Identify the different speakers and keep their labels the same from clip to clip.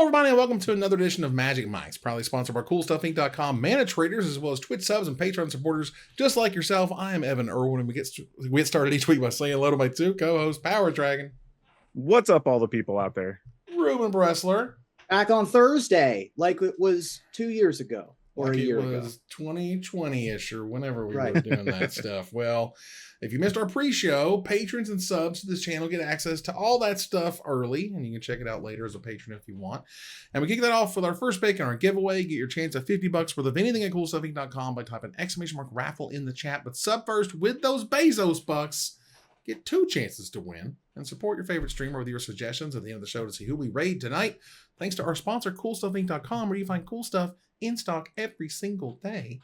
Speaker 1: everybody, and welcome to another edition of Magic Mics, proudly sponsored by CoolStuffInc.com, mana traders, as well as Twitch subs and Patreon supporters just like yourself. I am Evan Irwin, and we get started each week by saying hello to my two co-hosts, Power Dragon.
Speaker 2: What's up, all the people out there?
Speaker 1: Ruben Bressler.
Speaker 3: Back on Thursday, like it was 2 years ago or
Speaker 1: like
Speaker 3: a year ago.
Speaker 1: It was 2020-ish or whenever we were doing that stuff. Well, if you missed our pre-show, patrons and subs to this channel get access to all that stuff early, and you can check it out later as a patron if you want. And we kick that off with our first pick on our giveaway. Get your chance at $50 worth of anything at CoolStuffInc.com by typing !raffle in the chat. But sub first with those Bezos bucks. Get 2 chances to win and support your favorite streamer with your suggestions at the end of the show to see who we raid tonight. Thanks to our sponsor, CoolStuffInc.com, where you find cool stuff in stock every single day.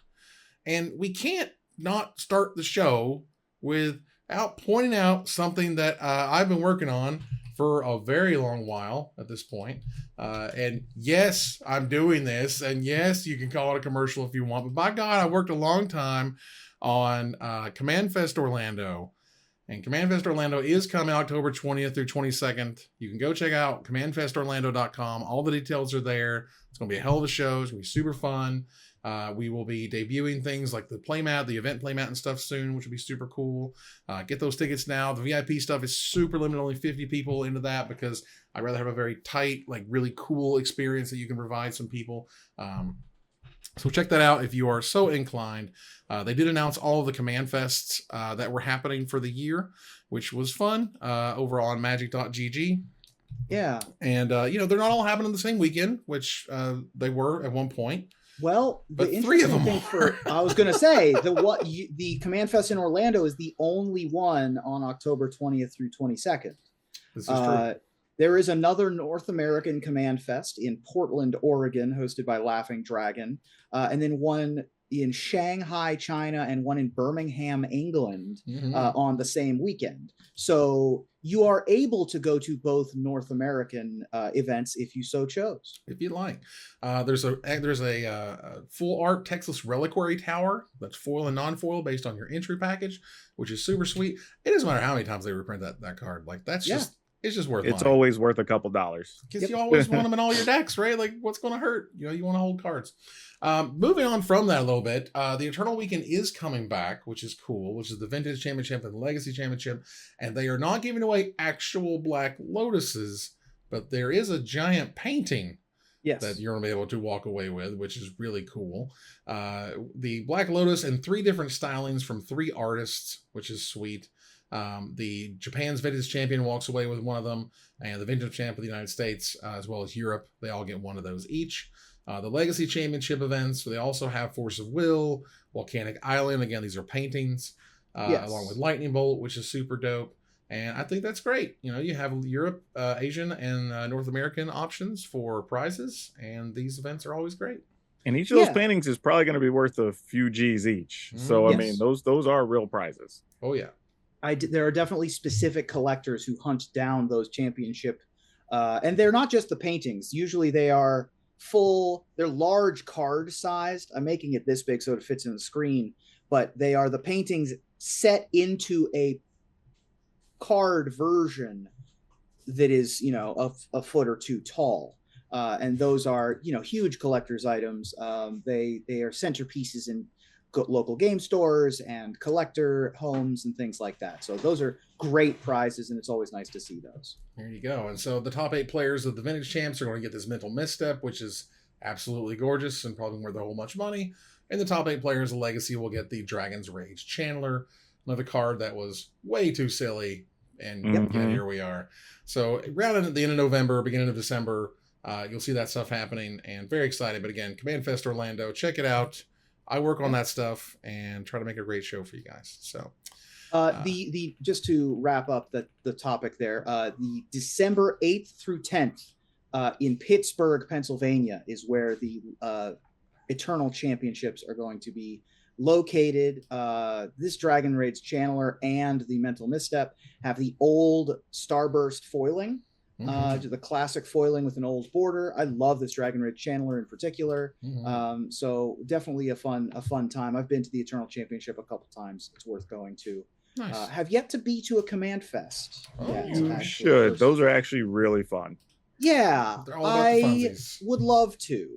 Speaker 1: And we can't not start the show without pointing out something that I've been working on for a very long while at this point. And yes, I'm doing this. And yes, you can call it a commercial if you want. But by God, I worked a long time on CommandFest Orlando. And CommandFest Orlando is coming October 20th through 22nd. You can go check out CommandFestOrlando.com. All the details are there. It's going to be a hell of a show. It's going to be super fun. We will be debuting things like the playmat, the event playmat and stuff soon, which will be super cool. Get those tickets now. The VIP stuff is super limited, only 50 people into that because I'd rather have a very tight, like really cool experience that you can provide some people. So check that out if you are so inclined. They did announce all of the Command Fests that were happening for the year, which was fun over on magic.gg.
Speaker 3: Yeah.
Speaker 1: And, they're not all happening the same weekend, which they were at one point.
Speaker 3: Well,
Speaker 1: but
Speaker 3: the
Speaker 1: 3 of them
Speaker 3: I was going to say, the Command Fest in Orlando is the only one on October 20th through 22nd.
Speaker 1: This is true.
Speaker 3: There is another North American Command Fest in Portland, Oregon, hosted by Laughing Dragon, and then one in Shanghai, China, and one in Birmingham, England, on the same weekend. So you are able to go to both North American events if you so chose.
Speaker 1: If you'd like. There's a full art Texas reliquary tower that's foil and non-foil based on your entry package, which is super sweet. It doesn't matter how many times they reprint that card. Like that's just. It's just worth
Speaker 2: It's
Speaker 1: money.
Speaker 2: always worth a couple dollars.
Speaker 1: Because you always want them in all your decks, right? Like, what's going to hurt? You want to hold cards. Moving on from that a little bit, the Eternal Weekend is coming back, which is cool, which is the Vintage Championship and the Legacy Championship. And they are not giving away actual Black Lotuses, but there is a giant painting that you're going to be able to walk away with, which is really cool. The Black Lotus in 3 different stylings from 3 artists, which is sweet. The Japan's Vintage Champion walks away with one of them, and the Vintage Champ of the United States, as well as Europe, they all get one of those each. The Legacy Championship events, they also have Force of Will, Volcanic Island. Again, these are paintings, along with Lightning Bolt, which is super dope. And I think that's great. You have Europe, Asian, and North American options for prizes, and these events are always great.
Speaker 2: And each of those paintings is probably going to be worth a few G's each. So, I mean, those are real prizes.
Speaker 1: Oh, yeah.
Speaker 3: There are definitely specific collectors who hunt down those championship, and they're not just the paintings. Usually they are they're large card sized. I'm making it this big so it fits in the screen, but they are the paintings set into a card version that is, a foot or 2 tall. And those are, huge collector's items. They are centerpieces in local game stores and collector homes and things like that. So those are great prizes, and it's always nice to see those.
Speaker 1: There you go. And so the top 8 players of the Vintage Champs are going to get this Mental Misstep, which is absolutely gorgeous and probably worth a whole bunch of money. And the top 8 players of Legacy will get the Dragon's Rage Channeler, another card that was way too silly. And here we are. So around at the end of November, beginning of December, you'll see that stuff happening, and very excited. But again, CommandFest Orlando, check it out. I work on that stuff and try to make a great show for you guys. So,
Speaker 3: just to wrap up the topic there, the December 8th through 10th in Pittsburgh, Pennsylvania, is where the Eternal Championships are going to be located. This Dragon Raids Channeler and the Mental Misstep have the old Starburst foiling. The classic foiling with an old border. I love this Dragon Raids Channeler in particular. So definitely a fun time. I've been to the Eternal Championship a couple times. It's worth going to. Have yet to be to a Command Fest.
Speaker 2: You should. Those are actually really fun.
Speaker 3: Yeah,
Speaker 1: They're all about the funsies.
Speaker 3: would love to.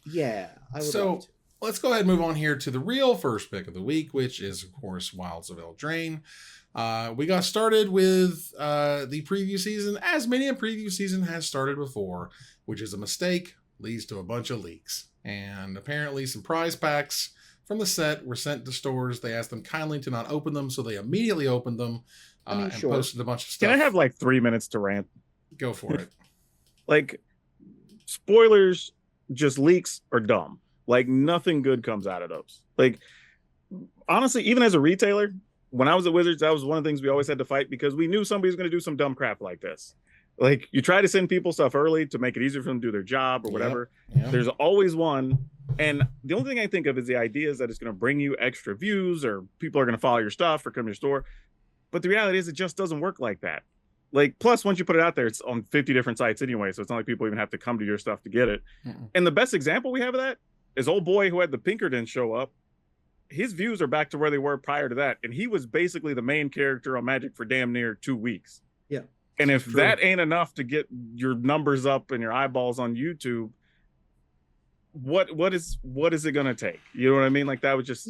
Speaker 3: Yeah, I would love to.
Speaker 1: Let's go ahead and move on here to the real first pick of the week, which is, of course, Wilds of Eldraine. We got started with the preview season, as many a preview season has started before, which is a mistake, leads to a bunch of leaks. And apparently some prize packs from the set were sent to stores. They asked them kindly to not open them, so they immediately opened them and posted a bunch of stuff.
Speaker 2: Can I have like 3 minutes to rant?
Speaker 1: Go for it.
Speaker 2: Like, spoilers, just leaks are dumb. Like, nothing good comes out of those. Like, honestly, even as a retailer, when I was at Wizards, that was one of the things we always had to fight because we knew somebody was going to do some dumb crap like this. Like, you try to send people stuff early to make it easier for them to do their job or whatever. Yep. There's always one. And the only thing I think of is the idea is that it's going to bring you extra views or people are going to follow your stuff or come to your store. But the reality is it just doesn't work like that. Like, plus, once you put it out there, it's on 50 different sites anyway. So it's not like people even have to come to your stuff to get it. And the best example we have of that is old boy who had the Pinkerton show up. His views are back to where they were prior to that. And he was basically the main character on Magic for damn near 2 weeks.
Speaker 3: Yeah.
Speaker 2: And if that ain't enough to get your numbers up and your eyeballs on YouTube, what is it gonna take? You know what I mean? Like, that was just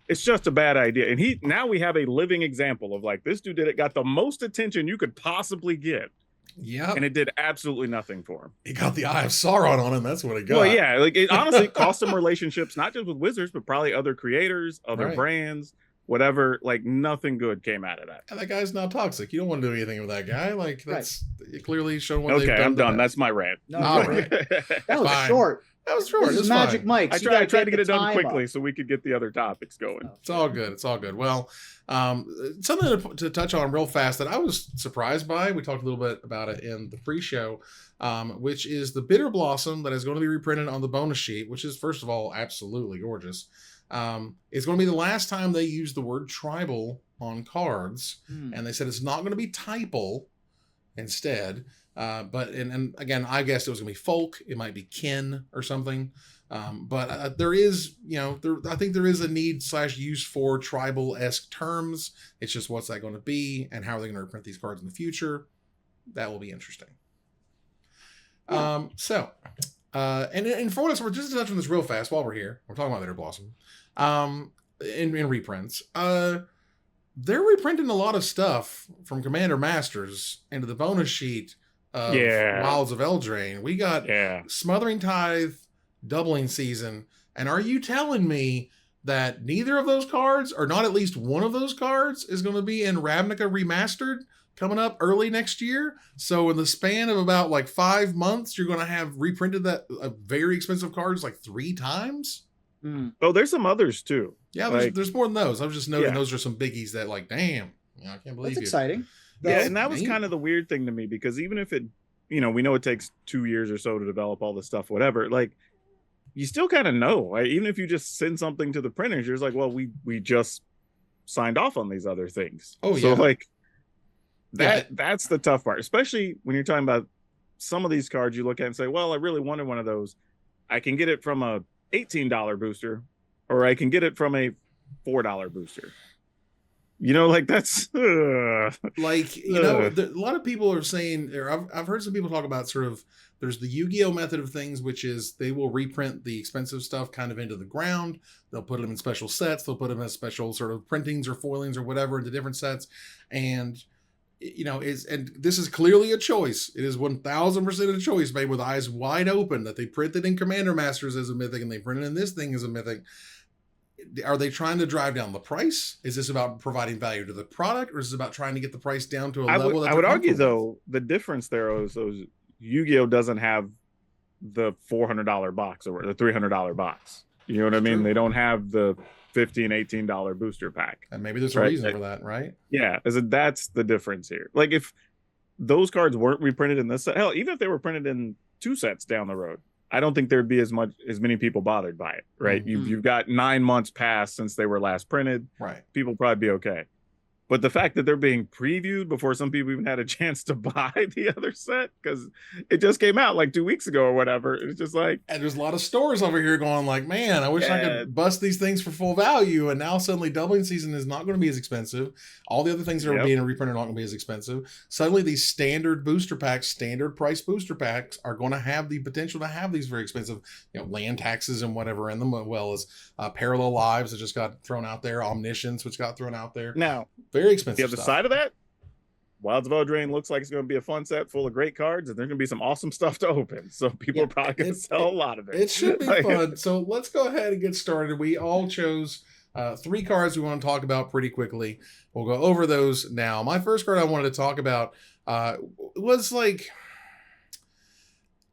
Speaker 2: it's just a bad idea. And now we have a living example of, like, this dude got the most attention you could possibly get.
Speaker 1: Yeah.
Speaker 2: And it did absolutely nothing for him.
Speaker 1: He got the Eye of Sauron on him. That's what it got.
Speaker 2: Well, yeah, like, it honestly cost him relationships, not just with Wizards, but probably other creators, other brands, whatever. Like, nothing good came out of that.
Speaker 1: And that guy's not toxic. You don't want to do anything with that guy. Like, that's clearly showing what they've done.
Speaker 2: Okay, I'm done. That's my rant.
Speaker 3: No, all right. That was short.
Speaker 1: That was short.
Speaker 3: This is Magic Mike.
Speaker 2: I tried to get it done quickly so we could get the other topics going.
Speaker 1: It's all good. It's all good. Well, something to touch on real fast that I was surprised by. We talked a little bit about it in the pre-show, which is the Bitterblossom that is going to be reprinted on the bonus sheet, which is, first of all, absolutely gorgeous. It's going to be the last time they use the word tribal on cards. And they said it's not going to be typal instead. But again, I guess it was gonna be folk. It might be kin or something. But there is, I think there is a need / use for tribal-esque terms. It's just what's that going to be, and how are they going to reprint these cards in the future? That will be interesting. And for what it's worth, just to touch on this real fast while we're here, we're talking about Bitterblossom. In reprints, they're reprinting a lot of stuff from Commander Masters into the bonus sheet. Wilds of Eldraine. We got Smothering Tithe, Doubling Season, and are you telling me that neither of those cards, or not at least one of those cards, is going to be in Ravnica Remastered coming up early next year? So in the span of about like 5 months, you're going to have reprinted that very expensive cards like 3 times?
Speaker 2: Oh, there's some others too.
Speaker 1: Yeah, there's more than those. I was just noting those are some biggies that, like, damn, I can't believe
Speaker 3: that's exciting.
Speaker 2: And that was kind of the weird thing to me, because even if it, we know it takes 2 years or so to develop all this stuff, whatever, like, you still kind of know, right? Even if you just send something to the printers, you're just like, well, we just signed off on these other things. Oh, yeah. So, like, that's the tough part, especially when you're talking about some of these cards you look at and say, well, I really wanted one of those. I can get it from a $18 booster, or I can get it from a $4 booster. Like, that's
Speaker 1: like, a lot of people are saying, or I've heard some people talk about sort of, there's the Yu-Gi-Oh method of things, which is they will reprint the expensive stuff kind of into the ground. They'll put them in special sets. They'll put them as special sort of printings or foilings or whatever into different sets. And, and this is clearly a choice. It is 1000% a choice made with eyes wide open that they printed in Commander Masters as a mythic and they printed in this thing as a mythic. Are they trying to drive down the price? Is this about providing value to the product, or is this about trying to get the price down to a level that
Speaker 2: I would argue, though, the difference there is Yu-Gi-Oh doesn't have the $400 box or the $300 box. You know what I mean? True. They don't have the $15, $18 booster pack.
Speaker 1: And maybe there's a reason for that, right?
Speaker 2: Yeah, that's the difference here. Like, if those cards weren't reprinted in this set, hell, even if they were printed in 2 sets down the road, I don't think there'd be as many people bothered by it, right? Mm-hmm. You've got 9 months past since they were last printed.
Speaker 1: Right.
Speaker 2: People probably be okay. But the fact that they're being previewed before some people even had a chance to buy the other set, because it just came out like 2 weeks ago or whatever. It's just like,
Speaker 1: and there's a lot of stores over here going like, man, I wish I could bust these things for full value. And now suddenly doubling season is not going to be as expensive. All the other things that are being reprinted are not going to be as expensive. Suddenly these standard booster packs, standard price booster packs are going to have the potential to have these very expensive, land taxes and whatever in them, as well as Parallel Lives that just got thrown out there, Omniscience, which got thrown out there.
Speaker 2: Now,
Speaker 1: very expensive
Speaker 2: the other
Speaker 1: stuff.
Speaker 2: side of that, Wilds of Eldraine looks like it's going to be a fun set full of great cards, and there's going to be some awesome stuff to open. So people are probably going to sell a lot of it.
Speaker 1: It should be fun. So let's go ahead and get started. We all chose 3 cards we want to talk about pretty quickly. We'll go over those now. My first card I wanted to talk about was like,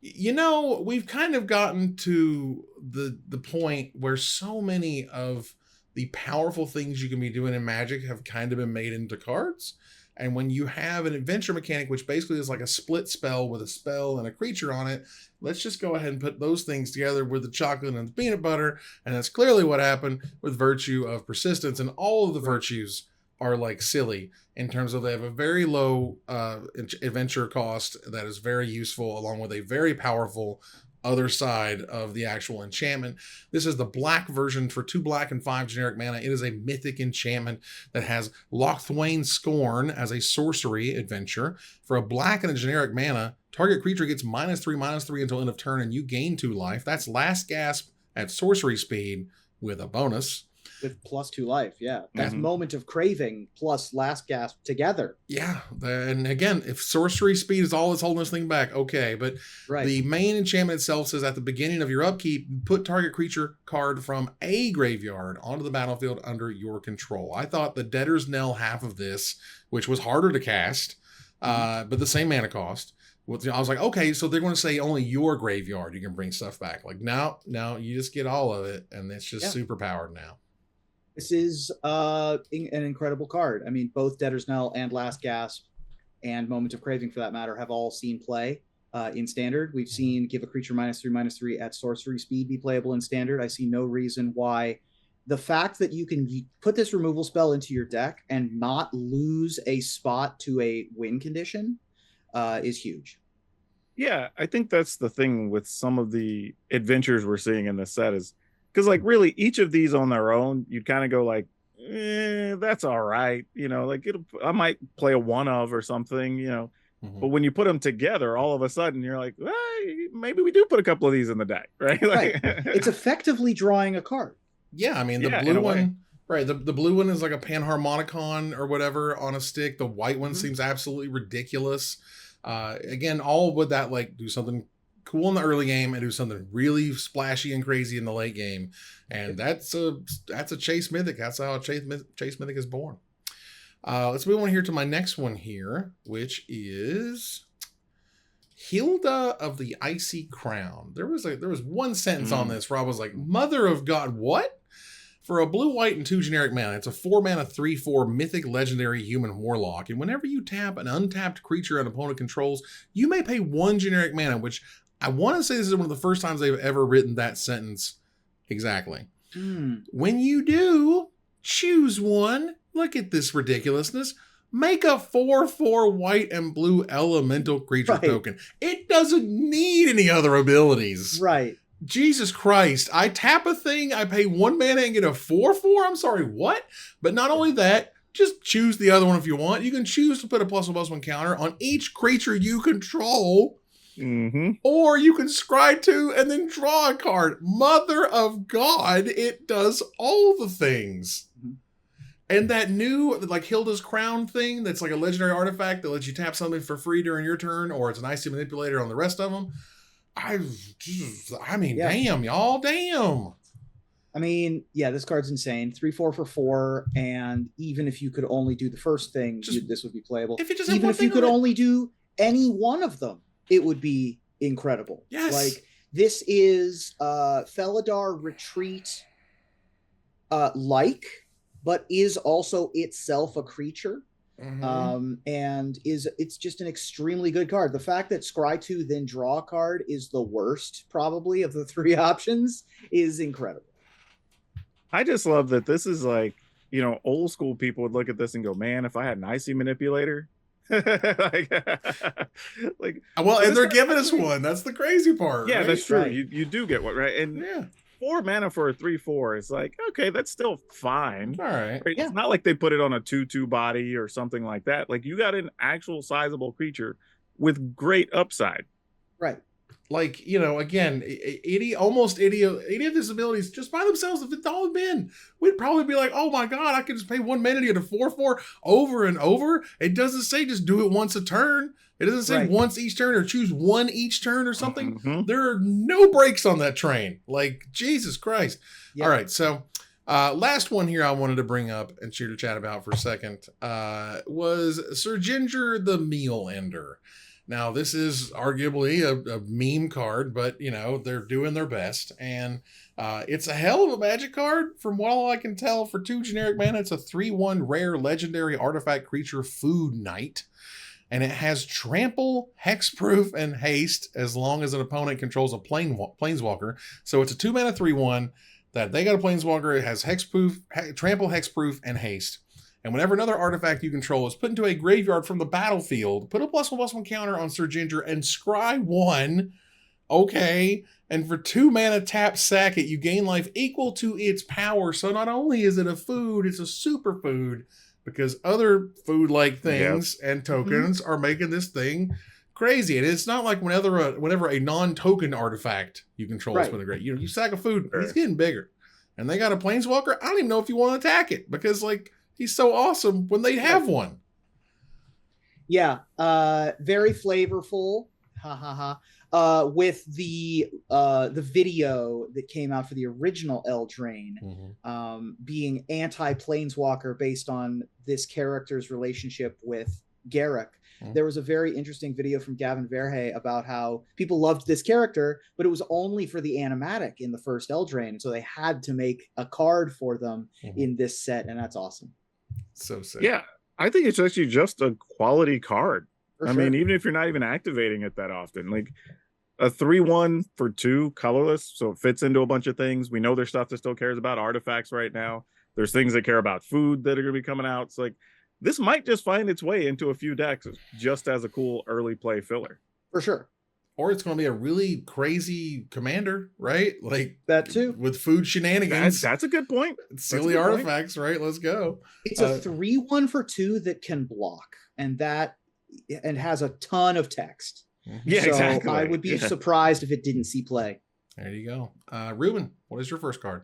Speaker 1: we've kind of gotten to the point where so many of the powerful things you can be doing in Magic have kind of been made into cards. And when you have an adventure mechanic, which basically is like a split spell with a spell and a creature on it, let's just go ahead and put those things together with the chocolate and the peanut butter. And that's clearly what happened with Virtue of Persistence. And all of the virtues are like silly in terms of they have a very low adventure cost that is very useful, along with a very powerful other side of the actual enchantment. This is the black version for 2 black and 5 generic mana. It is a mythic enchantment that has Lochthwain Scorn as a sorcery adventure. For a black and a generic mana, target creature gets -3/-3 until end of turn, and you gain 2 life. That's Last Gasp at sorcery speed with a bonus.
Speaker 3: With +2 life, yeah. That's Moment of Craving plus Last Gasp together.
Speaker 1: Yeah, and again, if sorcery speed is all that's holding this thing back, okay. But the main enchantment itself says at the beginning of your upkeep, put target creature card from a graveyard onto the battlefield under your control. I thought the Debtor's Knell half of this, which was harder to cast, but the same mana cost. I was like, okay, so they're going to say only your graveyard you can bring stuff back. Like, no, you just get all of it, and it's just super powered now.
Speaker 3: This is an incredible card. I mean, both Debtor's Knell and Last Gasp and Moment of Craving, for that matter, have all seen play in Standard. We've seen give a creature -3/-3 at sorcery speed be playable in Standard. I see no reason why the fact that you can put this removal spell into your deck and not lose a spot to a win condition is huge.
Speaker 2: Yeah, I think that's the thing with some of the adventures we're seeing in this set is, because like really each of these on their own, you'd kind of go like, that's all right. Like I might play a one of or something, but when you put them together, all of a sudden you're like, maybe we do put a couple of these in the deck, right? Like,
Speaker 3: it's effectively drawing a card.
Speaker 1: Yeah, I mean, the blue one, right? The blue one is like a Panharmonicon or whatever on a stick. The white one seems absolutely ridiculous. Again, all with that, like do something cool in the early game and do something really splashy and crazy in the late game. And that's a Chase Mythic. That's how a Chase Mythic is born. Let's move on here to my next one here, which is Hilda of the Icy Crown. There was one sentence on this where I was like, Mother of God, what? For a blue, white, and 2 generic mana, it's a 4-mana 3/4 mythic legendary human warlock. And whenever you tap an untapped creature an opponent controls, you may pay 1 generic mana, which I want to say this is one of the first times they've ever written that sentence exactly. When you do, choose one. Look at this ridiculousness. Make a 4/4 white and blue elemental creature token. It doesn't need any other abilities.
Speaker 3: Right.
Speaker 1: Jesus Christ. I tap a thing, I pay 1 mana and get a 4/4? I'm sorry, what? But not only that, just choose the other one if you want. You can choose to put a +1/+1 counter on each creature you control. Or you can scry 2 and then draw a card. Mother of God, it does all the things. And that new, like Hilda's Crown thing, that's like a legendary artifact that lets you tap something for free during your turn, or it's an Icy Manipulator on the rest of them. Damn, y'all, damn.
Speaker 3: I mean, yeah, this card's insane. 3/4 for 4, and even if you could only do the first thing, this would be playable. Even if you could only do any one of them, it would be incredible.
Speaker 1: Yes.
Speaker 3: Like, this is Felidar Retreat but is also itself a creature. And it's just an extremely good card. The fact that scry 2 then draw a card is the worst probably of the 3 options is incredible.
Speaker 2: I just love that this is like old school people would look at this and go, man, if I had an icy manipulator, like,
Speaker 1: well, and they're giving us one. That's the crazy part.
Speaker 2: Yeah,
Speaker 1: right?
Speaker 2: that's true.
Speaker 3: Right.
Speaker 2: You do get one, right? And 4 mana for a 3/4 is like, okay, that's still fine.
Speaker 1: All right.
Speaker 2: Yeah. It's not like they put it on a 2/2 body or something like that. Like, you got an actual sizable creature with great upside.
Speaker 3: Right.
Speaker 1: Like, again, any of his abilities just by themselves, if it's all been, we'd probably be like, oh my God, I could just pay 1 mana to get a 4/4 over and over. It doesn't say just do it once a turn. It doesn't say once each turn or choose one each turn or something.
Speaker 2: Mm-hmm.
Speaker 1: There are no brakes on that train. Like, Jesus Christ. Yep. All right. So last one here I wanted to bring up and cheer to chat about for a second was Sir Ginger the Meal Ender. Now, this is arguably a meme card, but, they're doing their best. And it's a hell of a magic card. From what all I can tell, for 2 generic mana, it's a 3/1 rare legendary artifact creature food knight. And it has trample, hexproof, and haste as long as an opponent controls a planeswalker. So it's a 2 mana 3/1 that they got a planeswalker. It has hexproof, trample, hexproof, and haste. And whenever another artifact you control is put into a graveyard from the battlefield, put a +1/+1 counter on Sir Ginger and scry 1. Okay. And for 2 mana, tap, sack it. You gain life equal to its power. So not only is it a food, it's a superfood, because other food-like things and tokens are making this thing crazy. And it's not like whenever a non-token artifact you control is put in a great. You sack a food, he's getting bigger. And they got a planeswalker. I don't even know if you want to attack it, because he's so awesome when they have one.
Speaker 3: Yeah, very flavorful. Ha ha ha. With the video that came out for the original Eldraine, being anti-planeswalker based on this character's relationship with Gaak. There was a very interesting video from Gavin Verhey about how people loved this character, but it was only for the animatic in the first Eldraine, so they had to make a card for them in this set, and that's awesome.
Speaker 1: So sick.
Speaker 2: Yeah, I think it's actually just a quality card. I mean, even if you're not even activating it that often, like a 3/1 for 2 colorless, so it fits into a bunch of things. We know there's stuff that still cares about artifacts right now. There's things that care about food that are going to be coming out. It's like, this might just find its way into a few decks just as a cool early play filler.
Speaker 3: For sure.
Speaker 1: Or it's going to be a really crazy commander, right? Like
Speaker 3: that too,
Speaker 1: with food shenanigans.
Speaker 2: That's a good point.
Speaker 1: Silly artifacts, right? Let's go.
Speaker 3: It's a 3/1 for 2 that can block, and has a ton of text.
Speaker 2: Yeah,
Speaker 3: so
Speaker 2: exactly.
Speaker 3: I would be surprised if it didn't see play.
Speaker 1: There you go. Ruben, what is your first card?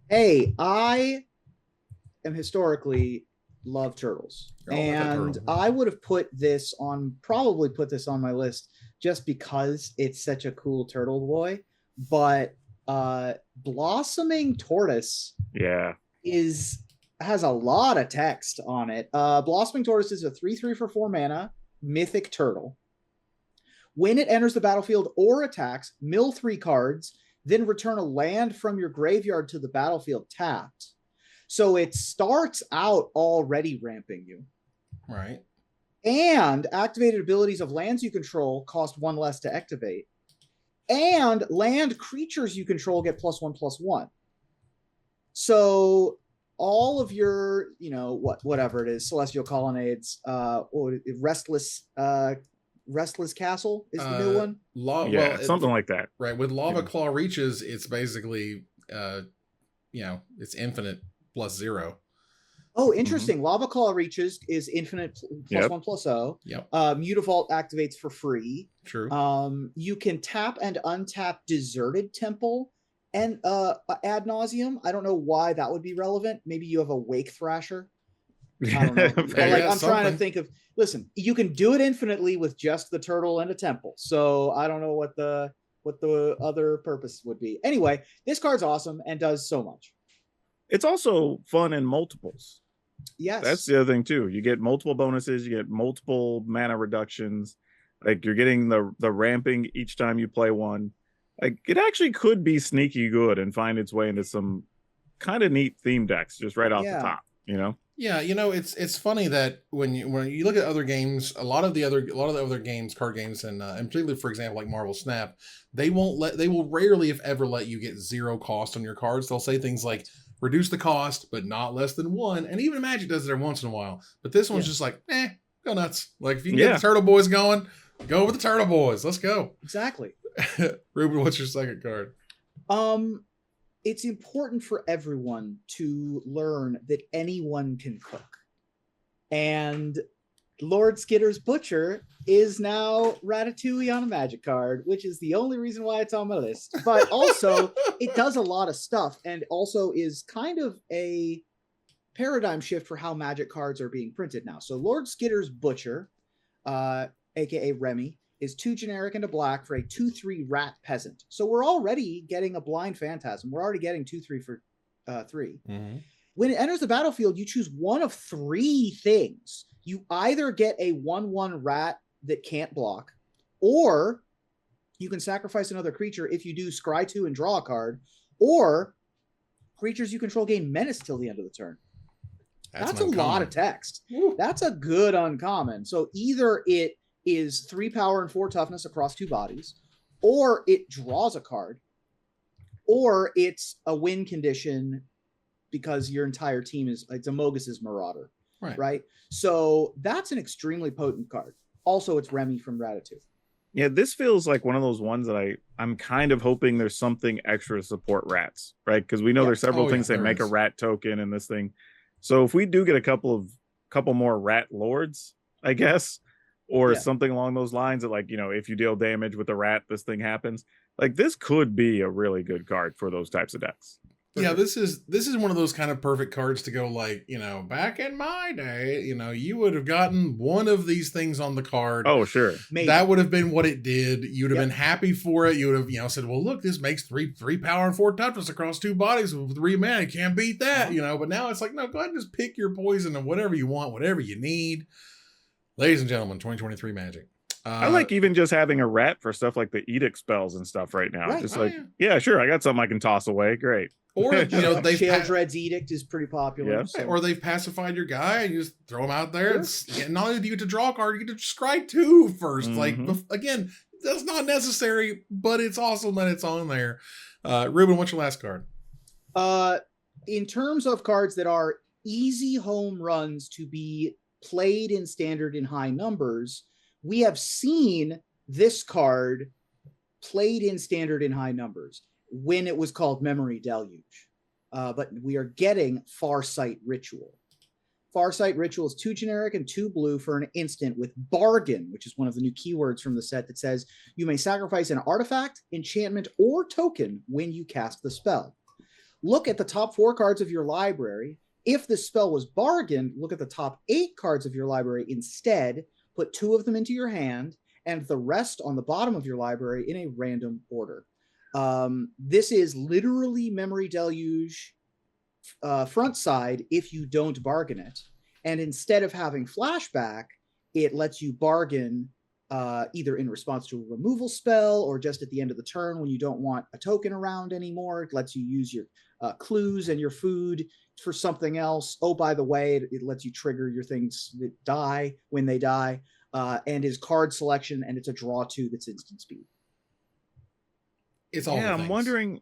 Speaker 3: Hey, I am historically love turtles. And I would have probably put this on my list just because it's such a cool turtle boy. But Blossoming Tortoise has a lot of text on it. Blossoming Tortoise is a 3/3 for 4 mana mythic turtle. When it enters the battlefield or attacks, mill 3 cards, then return a land from your graveyard to the battlefield tapped. So it starts out already ramping you.
Speaker 1: Right.
Speaker 3: And activated abilities of lands you control cost 1 less to activate. And land creatures you control get +1/+1. So all of your, whatever it is, Celestial Colonnades, Restless Castle is the new one.
Speaker 2: Something like that.
Speaker 1: Right. With Lava Claw Reaches, it's basically, it's infinite +0.
Speaker 3: Oh, interesting. Lava Claw Reaches is infinite +1/+0.
Speaker 1: Yep.
Speaker 3: Mutavault activates for free.
Speaker 1: True.
Speaker 3: You can tap and untap Deserted Temple and ad nauseum. I don't know why that would be relevant. Maybe you have a Wake Thrasher. I don't know. I'm trying to think of. Listen, you can do it infinitely with just the turtle and a temple. So I don't know what the other purpose would be. Anyway, this card's awesome and does so much.
Speaker 2: It's also fun in multiples.
Speaker 3: Yes,
Speaker 2: that's the other thing too. You get multiple bonuses. You get multiple mana reductions. Like, you're getting the ramping each time you play one. Like, it actually could be sneaky good and find its way into some kind of neat theme decks just right off the top.
Speaker 1: Yeah, it's funny that when you look at other games, a lot of the other games, card games, and particularly, for example, like Marvel Snap, they will rarely, if ever, let you get 0 cost on your cards. They'll say things like, reduce the cost, but not less than 1. And even Magic does it every once in a while. But this one's just like, go nuts. Like if you can get the Turtle Boys going, go with the Turtle Boys. Let's go.
Speaker 3: Exactly.
Speaker 1: Ruben, what's your second card?
Speaker 3: It's important for everyone to learn that anyone can cook. And Lord Skitter's Butcher is now Ratatouille on a Magic card, which is the only reason why it's on my list. But also, it does a lot of stuff and also is kind of a paradigm shift for how Magic cards are being printed now. So Lord Skitter's Butcher, aka Remy, is 2 generic and a black for a 2/3 rat peasant. So we're already getting a blind phantasm. We're already getting 2/3 for 3. Mm-hmm. When it enters the battlefield, you choose one of 3 things. You either get a 1/1 rat that can't block, or you can sacrifice another creature if you do scry 2 and draw a card, or creatures you control gain menace till the end of the turn. That's a lot of text. Woo. That's a good uncommon. So either it is 3 power and 4 toughness across 2 bodies, or it draws a card, or it's a win condition because your entire team it's a Mogus's Marauder, right? So that's an extremely potent card. Also, it's Remy from Ratatouille.
Speaker 2: Yeah, this feels like one of those ones that I'm kind of hoping there's something extra to support rats, right? Because we know there's several things that make a rat token in this thing. So if we do get a couple more rat lords, I guess, or something along those lines that, like, if you deal damage with a rat, this thing happens. Like, this could be a really good card for those types of decks.
Speaker 1: Yeah, this is one of those kind of perfect cards to go, like, back in my day, you would have gotten one of these things on the card.
Speaker 2: Oh, sure.
Speaker 1: Maybe. That would have been what it did. You'd have been happy for it. You would have, said, well, look, this makes 3 power and 4 toughness across 2 bodies with 3 mana. You can't beat that, But now it's like, no, go ahead and just pick your poison and whatever you want, whatever you need. Ladies and gentlemen, 2023 Magic.
Speaker 2: I like even just having a rat for stuff like the edict spells and stuff right now. Right. Just sure, I got something I can toss away. Great.
Speaker 3: Or they've Sheldred's Edict is pretty popular.
Speaker 1: Yeah. So. Or they've pacified your guy and you just throw him out there. Sure. And not only do you get to draw a card, you get to scry 2 first. Like, again, that's not necessary, but it's awesome that it's on there. Ruben, what's your last card?
Speaker 3: In terms of cards that are easy home runs to be played in Standard in high numbers, we have seen this card played in Standard in high numbers when it was called Memory Deluge. But we are getting Farsight Ritual. Farsight Ritual is 2 generic and 2 blue for an instant with Bargain, which is one of the new keywords from the set that says you may sacrifice an artifact, enchantment, or token when you cast the spell. Look at the top 4 cards of your library. If the spell was Bargain, look at the top 8 cards of your library instead, put 2 of them into your hand, and the rest on the bottom of your library in a random order. This is literally Memory Deluge front side if you don't bargain it. And instead of having flashback, it lets you bargain either in response to a removal spell or just at the end of the turn when you don't want a token around anymore. It lets you use your clues and your food for something else. Oh, by the way, it lets you trigger your things that die when they die, and is card selection, and it's a draw 2 that's instant speed.
Speaker 1: It's all
Speaker 2: I'm wondering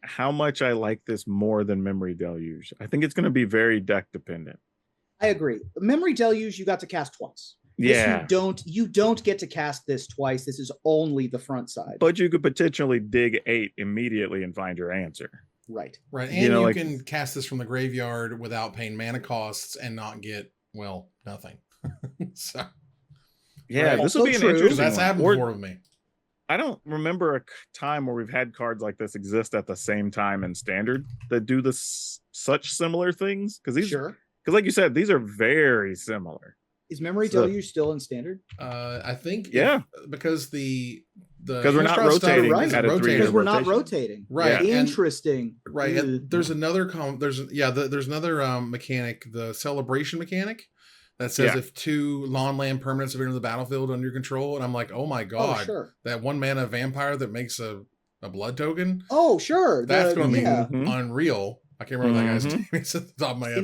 Speaker 2: how much I like this more than Memory Deluge. I think it's going to be very deck dependent.
Speaker 3: I agree. Memory Deluge, you got to cast twice.
Speaker 2: Yeah.
Speaker 3: You don't get to cast this twice. This is only the front side.
Speaker 2: But you could potentially dig 8 immediately and find your answer.
Speaker 3: Right.
Speaker 1: And you can cast this from the graveyard without paying mana costs and not get, nothing. So
Speaker 2: this would be an interesting
Speaker 1: That's happened before with me.
Speaker 2: I don't remember a time where we've had cards like this exist at the same time in Standard that do such similar things. Because like you said, these are very similar.
Speaker 3: Is Memory Deluge still in Standard?
Speaker 1: I think because
Speaker 2: because we're not rotating at a 3-year
Speaker 3: because we're not rotating.
Speaker 1: Right.
Speaker 3: Yeah. Interesting.
Speaker 1: Right. And there's another there's another mechanic, the celebration mechanic, that says if 2 non-land permanents have entered the battlefield under your control, and I'm like, oh my god, that 1 mana vampire that makes a blood token.
Speaker 3: Oh sure,
Speaker 1: that's going to be unreal. I can't remember what that guy's name is at the top of my head.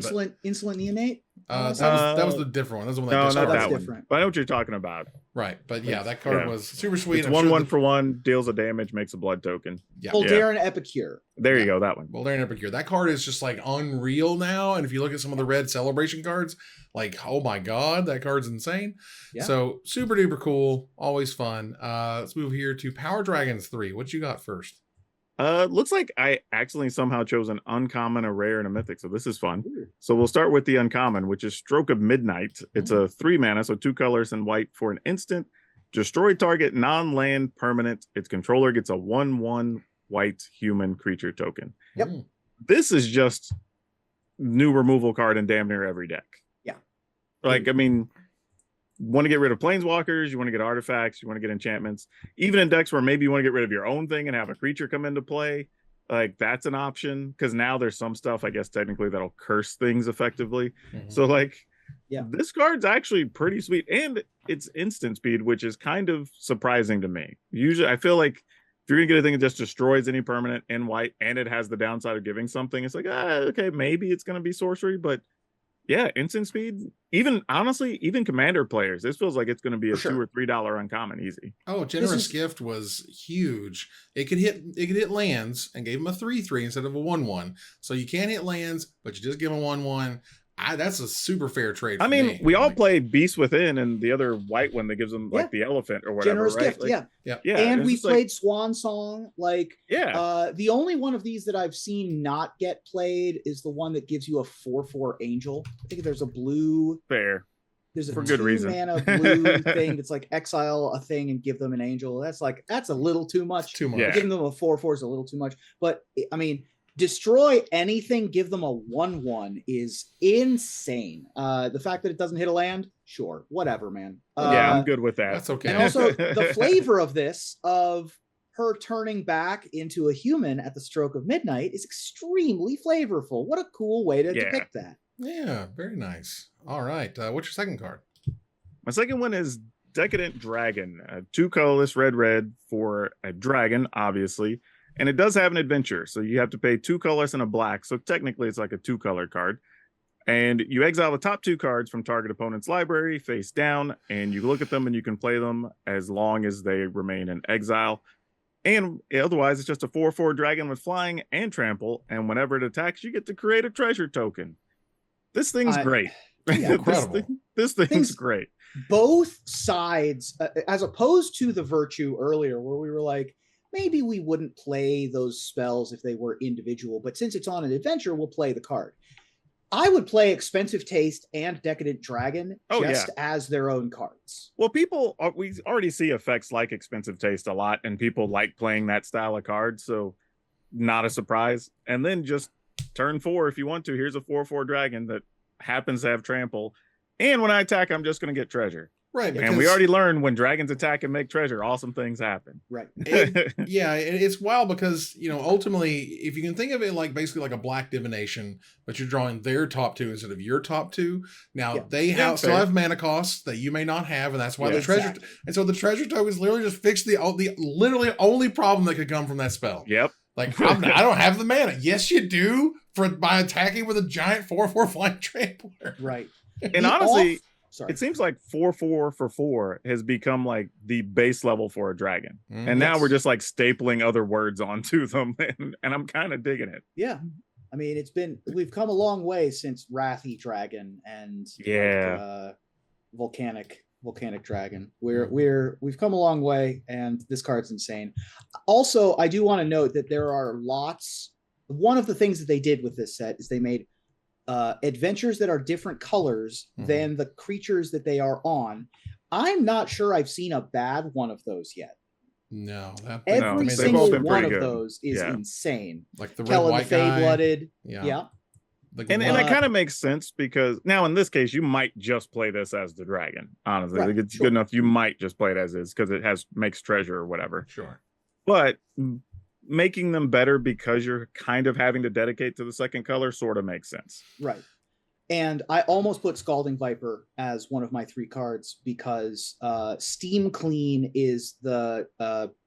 Speaker 3: Insolent Neonate.
Speaker 1: That was the different one. That's the one.
Speaker 2: No, not
Speaker 3: that's
Speaker 2: that one.
Speaker 3: different.
Speaker 2: But I know what you're talking about.
Speaker 1: Right, but yeah, that card was super sweet.
Speaker 2: It's
Speaker 1: I'm
Speaker 2: 1/1 for 1, deals a damage, makes a blood token.
Speaker 1: Yeah.
Speaker 3: Eldraine Epicure.
Speaker 2: There you go, that one.
Speaker 1: Eldraine Epicure. That card is just like unreal now. And if you look at some of the red celebration cards, like, oh my god, that card's insane. Yeah. So super duper cool, always fun. Let's move here to Power Dragons 3. What you got first?
Speaker 2: Looks like I accidentally somehow chose an uncommon, a rare, and a mythic. So this is fun. Ooh. So we'll start with the uncommon, which is Stroke of Midnight. It's a 3 mana, so 2 colors and white for an instant. Destroy target non-land permanent. Its controller gets a 1/1 white human creature token.
Speaker 3: Yep.
Speaker 2: This is just new removal card in damn near every deck.
Speaker 3: Yeah.
Speaker 2: Like, I mean, want to get rid of planeswalkers, you want to get artifacts, you want to get enchantments, even in decks where maybe you want to get rid of your own thing and have a creature come into play, like that's an option, because now there's some stuff, I guess technically, that'll curse things effectively. So like, yeah, this card's actually pretty sweet, and it's instant speed, which is kind of surprising to me. Usually I feel like if you're gonna get a thing that just destroys any permanent in white and it has the downside of giving something, it's like, okay, maybe it's gonna be sorcery, but yeah, instant speed. Even honestly, even commander players, this feels like it's going to be a $2 or $3 uncommon easy.
Speaker 1: Oh, Generous Gift was huge. It could hit lands and gave them a 3/3 instead of a 1/1. So you can't hit lands, but you just give them 1/1. That's a super fair trade.
Speaker 2: I mean, we all play Beast Within and the other white one that gives them like the elephant or whatever.
Speaker 3: Generous
Speaker 2: right?
Speaker 3: Gift,
Speaker 2: like,
Speaker 3: yeah. And we played Swan Song. Like, the only one of these that I've seen not get played is the one that gives you a 4/4 angel. I think there's a blue.
Speaker 2: Fair.
Speaker 3: There's a
Speaker 2: for good reason.
Speaker 3: 2 mana blue thing that's like exile a thing and give them an angel. That's a little too much.
Speaker 1: Too much.
Speaker 2: Yeah.
Speaker 3: Giving them a 4/4 is a little too much. But I mean, destroy anything, give them a 1/1 is insane. The fact that it doesn't hit a land, sure, whatever, man.
Speaker 2: Yeah, I'm good with that.
Speaker 1: That's okay.
Speaker 3: And also the flavor of this, of her turning back into a human at the stroke of midnight, is extremely flavorful. What a cool way to depict that.
Speaker 1: Yeah, very nice. All right. What's your second card?
Speaker 2: My second one is Decadent Dragon. 2 colorless red for a dragon, obviously. And it does have an adventure, so you have to pay 2 colors and a black. So technically, it's like a 2-color card. And you exile the top 2 cards from target opponent's library face down, and you look at them and you can play them as long as they remain in exile. And otherwise, it's just a 4/4 dragon with flying and trample. And whenever it attacks, you get to create a treasure token. This thing's great.
Speaker 3: Yeah,
Speaker 2: this thing's great.
Speaker 3: Both sides, as opposed to the Virtue earlier, where we were like, maybe we wouldn't play those spells if they were individual, but since it's on an adventure, we'll play the card. I would play Expensive Taste and Decadent Dragon as their own cards.
Speaker 2: Well, we already see effects like Expensive Taste a lot, and people like playing that style of card, so not a surprise. And then just turn 4, if you want to, here's a 4/4 dragon that happens to have trample. And when I attack, I'm just going to get treasure.
Speaker 1: Right.
Speaker 2: And we already learned when dragons attack and make treasure, awesome things happen.
Speaker 3: Right.
Speaker 1: It's wild because, ultimately, if you can think of it like basically like a black divination, but you're drawing their top 2 instead of your top 2. Now they still have mana costs that you may not have, and that's why the treasure. Exactly. And so the treasure tokens literally just fix the literally only problem that could come from that spell.
Speaker 2: Yep.
Speaker 1: Like, I don't have the mana. Yes, you do, by attacking with a giant 4/4 flying trampler.
Speaker 3: Right.
Speaker 2: And honestly, it seems like 4/4 for 4 has become like the base level for a dragon. And now we're just like stapling other words onto them. And I'm kind of digging it.
Speaker 3: Yeah. I mean, we've come a long way since Wrathy Dragon and Volcanic Dragon. We've come a long way, and this card's insane. Also, I do want to note that there are lots. One of the things that they did with this set is they made adventures that are different colors than the creatures that they are on. I'm not sure I've seen a bad one of those yet.
Speaker 1: No,
Speaker 3: every single one of those is insane.
Speaker 1: Like the
Speaker 3: Kellen,
Speaker 1: red white
Speaker 3: the Fey-blooded,
Speaker 2: and it kind of makes sense because now in this case you might just play this as the dragon. Honestly, like it's good enough. You might just play it as is because it makes treasure or whatever.
Speaker 1: Sure,
Speaker 2: but making them better because you're kind of having to dedicate to the second color sort of makes sense.
Speaker 3: Right. And I almost put Scalding Viper as one of my 3 cards because Steam Clean is the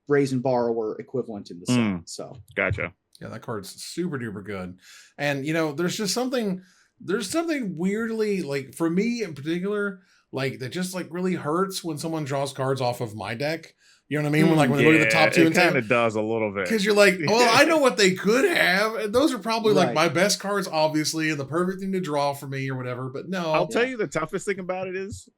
Speaker 3: Brazen Borrower equivalent in the set. So
Speaker 2: gotcha.
Speaker 1: Yeah, that card's super duper good. And there's just something There's something weirdly, like for me in particular, like that just like really hurts when someone draws cards off of my deck. You know what I mean? When they look at the top 2 and 10,
Speaker 2: it kind of does a little bit.
Speaker 1: Because you're like, well, I know what they could have, and those are probably like
Speaker 3: Right.
Speaker 1: my best cards, obviously, and the perfect thing to draw for me or whatever. But no,
Speaker 2: I'll tell you the toughest thing about it is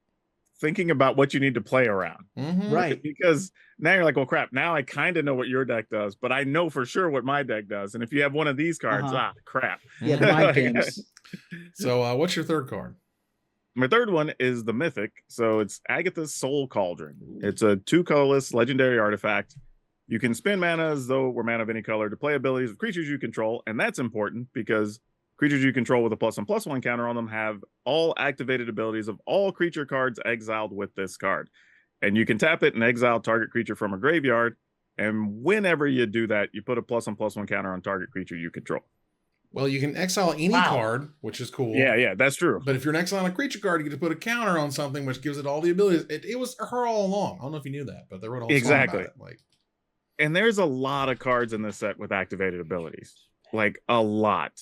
Speaker 2: thinking about what you need to play around.
Speaker 3: Right.
Speaker 2: Because now you're like, well, crap. Now I kind of know what your deck does, but I know for sure what my deck does. And if you have one of these cards, crap.
Speaker 3: Yeah, the mind games.
Speaker 1: So, what's your third card?
Speaker 2: My third one is the Mythic. So it's Agatha's Soul Cauldron. It's a 2 colorless legendary artifact. You can spend mana as though it were mana of any color to play abilities of creatures you control. And that's important because creatures you control with a +1/+1 counter on them have all activated abilities of all creature cards exiled with this card. And you can tap it and exile target creature from a graveyard. And whenever you do that, you put a +1/+1 counter on target creature you control.
Speaker 1: Well, you can exile any card, which is cool.
Speaker 2: Yeah, that's true.
Speaker 1: But if you're an exiling a creature card, you get to put a counter on something, which gives it all the abilities. It was her all along. I don't know if you knew that, but they wrote all
Speaker 2: exactly
Speaker 1: about it. Like,
Speaker 2: and there's a lot of cards in this set with activated abilities, like a lot.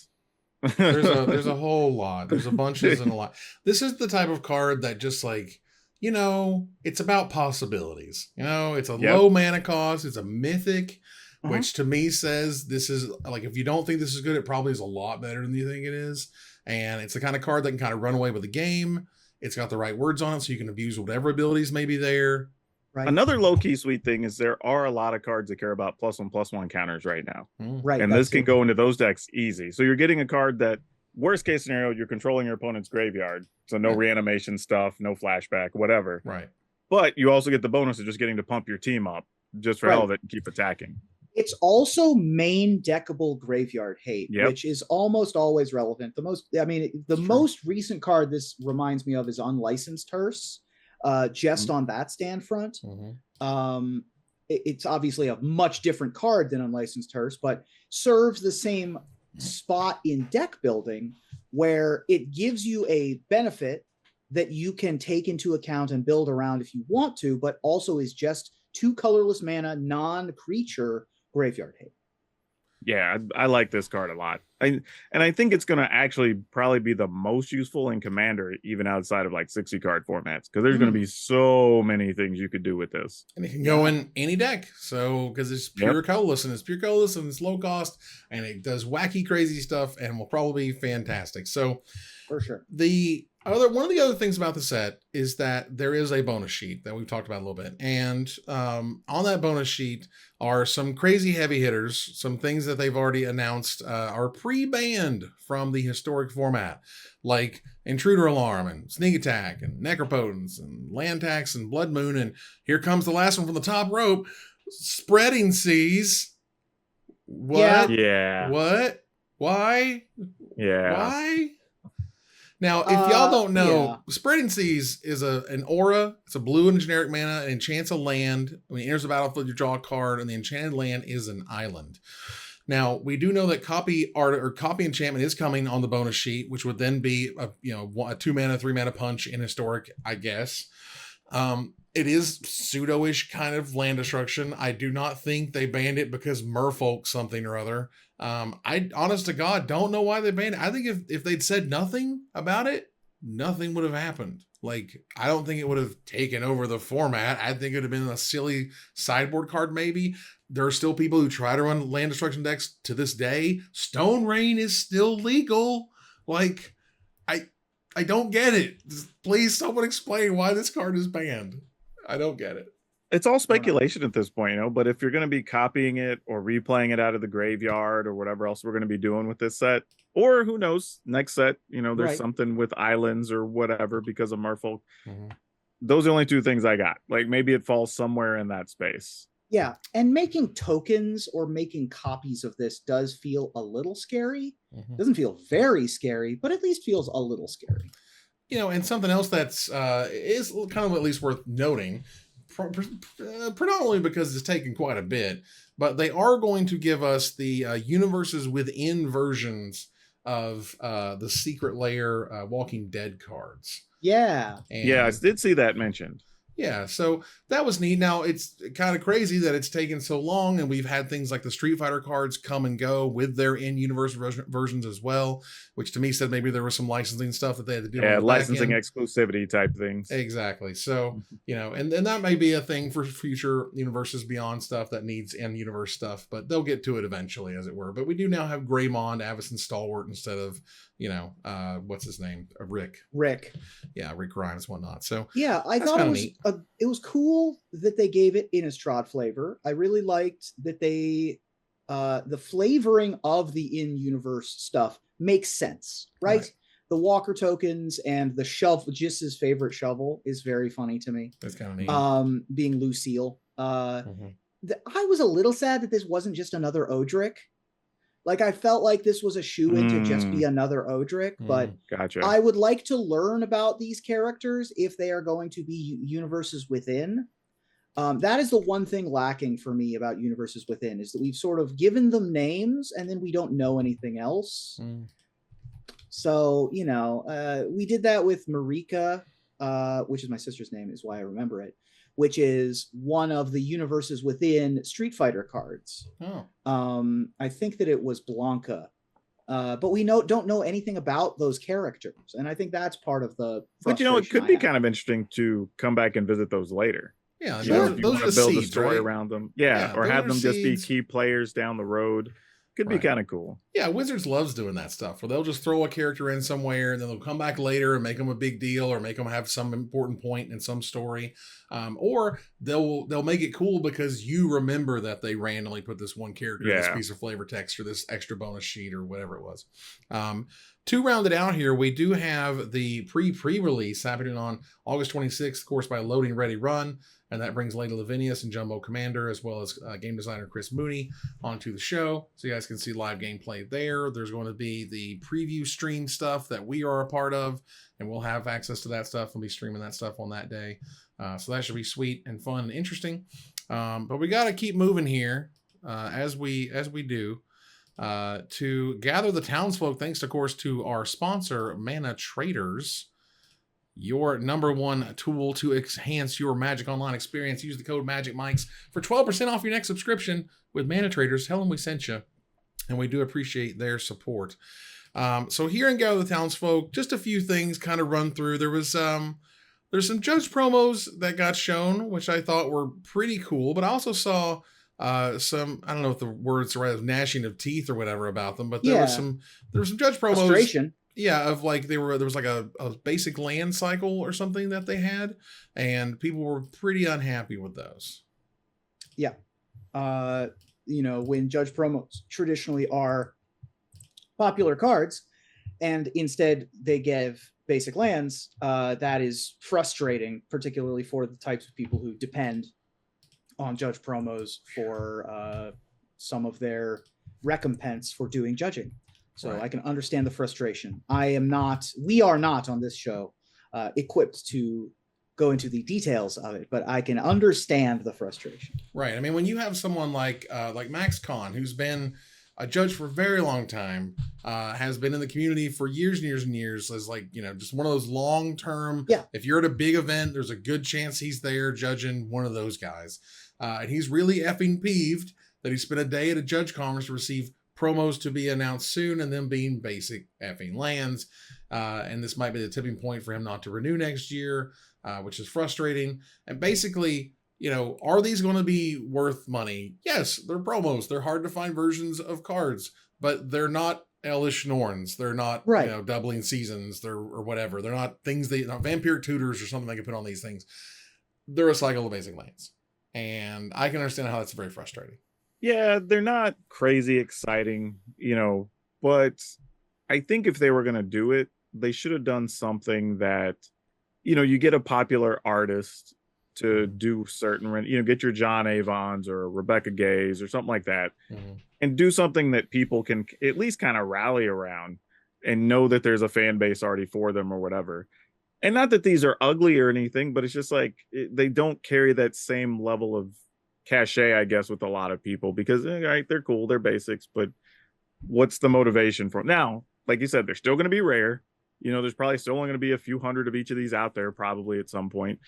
Speaker 1: there's a whole lot. There's a bunches and a lot. This is the type of card that just like, you know, it's about possibilities. You know, it's a low mana cost. It's a mythic. Which to me says this is like, if you don't think this is good, it probably is a lot better than you think it is. And it's the kind of card that can kind of run away with the game. It's got the right words on it, so you can abuse whatever abilities may be there.
Speaker 3: Right.
Speaker 2: Another low-key sweet thing is there are a lot of cards that care about +1/+1 counters right now.
Speaker 3: Right.
Speaker 2: And this can go into those decks easy. So you're getting a card that, worst case scenario, you're controlling your opponent's graveyard. So no reanimation stuff, no flashback, whatever.
Speaker 1: Right.
Speaker 2: But you also get the bonus of just getting to pump your team up just for hell of it and keep attacking.
Speaker 3: It's also main deckable graveyard hate, which is almost always relevant. The most recent card this reminds me of is Unlicensed Hearse, just on that stand front. It's obviously a much different card than Unlicensed Hearse, but serves the same spot in deck building where it gives you a benefit that you can take into account and build around if you want to, but also is just 2 colorless mana, non-creature graveyard hate.
Speaker 2: Yeah, I like this card a lot. And I think it's going to actually probably be the most useful in Commander, even outside of like 60 card formats, because there's going to be so many things you could do with this.
Speaker 1: And it can go in any deck. So, because it's pure colorless and it's low cost and it does wacky, crazy stuff and will probably be fantastic. So,
Speaker 3: for sure.
Speaker 1: One of the other things about the set is that there is a bonus sheet that we've talked about a little bit. And on that bonus sheet are some crazy heavy hitters, some things that they've already announced are pre-banned from the historic format, like Intruder Alarm and Sneak Attack and Necropotence and Land Tax and Blood Moon. And here comes the last one from the top rope, Spreading Seas. What?
Speaker 2: Yeah.
Speaker 1: What? Why?
Speaker 2: Yeah.
Speaker 1: Why? Now, if y'all don't know, Spreading Seas is an aura. It's a blue and a generic mana. It enchants a land. When it enters the battlefield, you draw a card, and the enchanted land is an island. Now, we do know that copy enchantment is coming on the bonus sheet, which would then be a 2 mana, 3 mana punch in historic, I guess. It is pseudo-ish kind of land destruction. I do not think they banned it because merfolk something or other. I, honest to God, don't know why they banned it. I think if they'd said nothing about it, nothing would have happened. Like, I don't think it would have taken over the format. I think it would have been a silly sideboard card, maybe. There are still people who try to run land destruction decks to this day. Stone Rain is still legal. Like, I don't get it. Please, someone explain why this card is banned. I don't get it.
Speaker 2: It's all speculation at this point, but if you're going to be copying it or replaying it out of the graveyard or whatever else we're going to be doing with this set, or who knows, next set, there's something with islands or whatever because of Merfolk. Those are the only 2 things I got. Like, maybe it falls somewhere in that space.
Speaker 3: Yeah, and making tokens or making copies of this does feel a little scary. Doesn't feel very scary, but at least feels a little scary.
Speaker 1: And something else that's is kind of at least worth noting, predominantly because it's taken quite a bit, but they are going to give us the universes within versions of the Secret Lair Walking Dead cards.
Speaker 3: Yeah.
Speaker 2: I did see that mentioned.
Speaker 1: Yeah, so that was neat. Now it's kind of crazy that it's taken so long, and we've had things like the Street Fighter cards come and go with their in-universe versions as well, which to me said maybe there was some licensing stuff that they had to do.
Speaker 2: Yeah,
Speaker 1: on the
Speaker 2: licensing
Speaker 1: back end.
Speaker 2: exclusivity type things.
Speaker 1: Exactly. So, and that may be a thing for future Universes Beyond stuff that needs in-universe stuff, but they'll get to it eventually, as it were. But we do now have Greymond, Avacyn Stalwart instead of, what's his name? Rick. Yeah, Rick Grimes, whatnot. So
Speaker 3: yeah, I thought it was cool that they gave it Innistrad flavor. I really liked that they the flavoring of the in-universe stuff makes sense, right? The Walker tokens and the shovel, just his favorite shovel, is very funny to me.
Speaker 1: That's kind of neat.
Speaker 3: Being Lucille. I was a little sad that this wasn't just another Odric. Like, I felt like this was a shoe-in to just be another Odric, but
Speaker 2: gotcha.
Speaker 3: I would like to learn about these characters if they are going to be universes within. That is the one thing lacking for me about Universes Within, is that we've sort of given them names and then we don't know anything else. So, we did that with Marika, which is my sister's name, is why I remember it, which is one of the Universes Within Street Fighter cards. I think that it was Blanca. But we don't know anything about those characters. And I think that's part of the
Speaker 2: But it could be kind of interesting to come back and visit those later.
Speaker 1: Yeah,
Speaker 2: those are the build seeds, a story around them. Yeah, or have them just
Speaker 1: seeds.
Speaker 2: be key players down the road. Could be kind of cool.
Speaker 1: Yeah, Wizards loves doing that stuff where they'll just throw a character in somewhere and then they'll come back later and make them a big deal or make them have some important point in some story. Or they'll make it cool because you remember that they randomly put this one character in this piece of flavor text or this extra bonus sheet or whatever it was. To round it out here, we do have the pre-release happening on August 26th, of course, by Loading Ready Run. And that brings Lady Lavinius and Jumbo Commander, as well as game designer Chris Mooney, onto the show. So you guys can see live gameplay there. There's going to be the preview stream stuff that we are a part of, and we'll have access to that stuff. We'll be streaming that stuff on that day. So that should be sweet and fun and interesting. But we got to keep moving here as we do to gather the townsfolk, thanks, of course, to our sponsor, Mana Traders. Your number one tool to enhance your Magic Online experience. Use the code MAGICMICS for 12% off your next subscription with Mana Traders. Tell them we sent you, and we do appreciate their support. So here in Gather the Townsfolk, just a few things kind of run through. There's some judge promos that got shown, which I thought were pretty cool, but I also saw some, I don't know if the words are right, gnashing of teeth or whatever about them, but there was some judge promos.
Speaker 3: Frustration.
Speaker 1: Yeah, of like there was like a basic land cycle or something that they had, and people were pretty unhappy with those.
Speaker 3: Yeah. When judge promos traditionally are popular cards and instead they give basic lands, that is frustrating, particularly for the types of people who depend on judge promos for some of their recompense for doing judging. So I can understand the frustration. We are not on this show equipped to go into the details of it, but I can understand the frustration.
Speaker 1: Right. I mean, when you have someone like Max Kahn, who's been a judge for a very long time, has been in the community for years and years and years, as just one of those long-term, if you're at a big event, there's a good chance he's there judging, one of those guys. And he's really effing peeved that he spent a day at a judge conference to receive promos to be announced soon and then being basic effing lands. And this might be the tipping point for him not to renew next year, which is frustrating. And basically, are these going to be worth money? Yes, they're promos. They're hard to find versions of cards, but they're not Elish Norns. They're not, doubling seasons or whatever. They're not things not vampiric tutors or something they can put on these things. They're a cycle of basic lands. And I can understand how that's very frustrating.
Speaker 2: Yeah, they're not crazy exciting, but I think if they were going to do it, they should have done something that, you get a popular artist to do certain, get your John Avons or Rebecca Gays or something like that, and do something that people can at least kind of rally around and know that there's a fan base already for them or whatever. And not that these are ugly or anything, but it's just like they don't carry that same level of cachet, I guess, with a lot of people because they're cool, they're basics, but what's the motivation for them? Now, like you said, they're still going to be rare. There's probably still only going to be a few hundred of each of these out there probably at some point.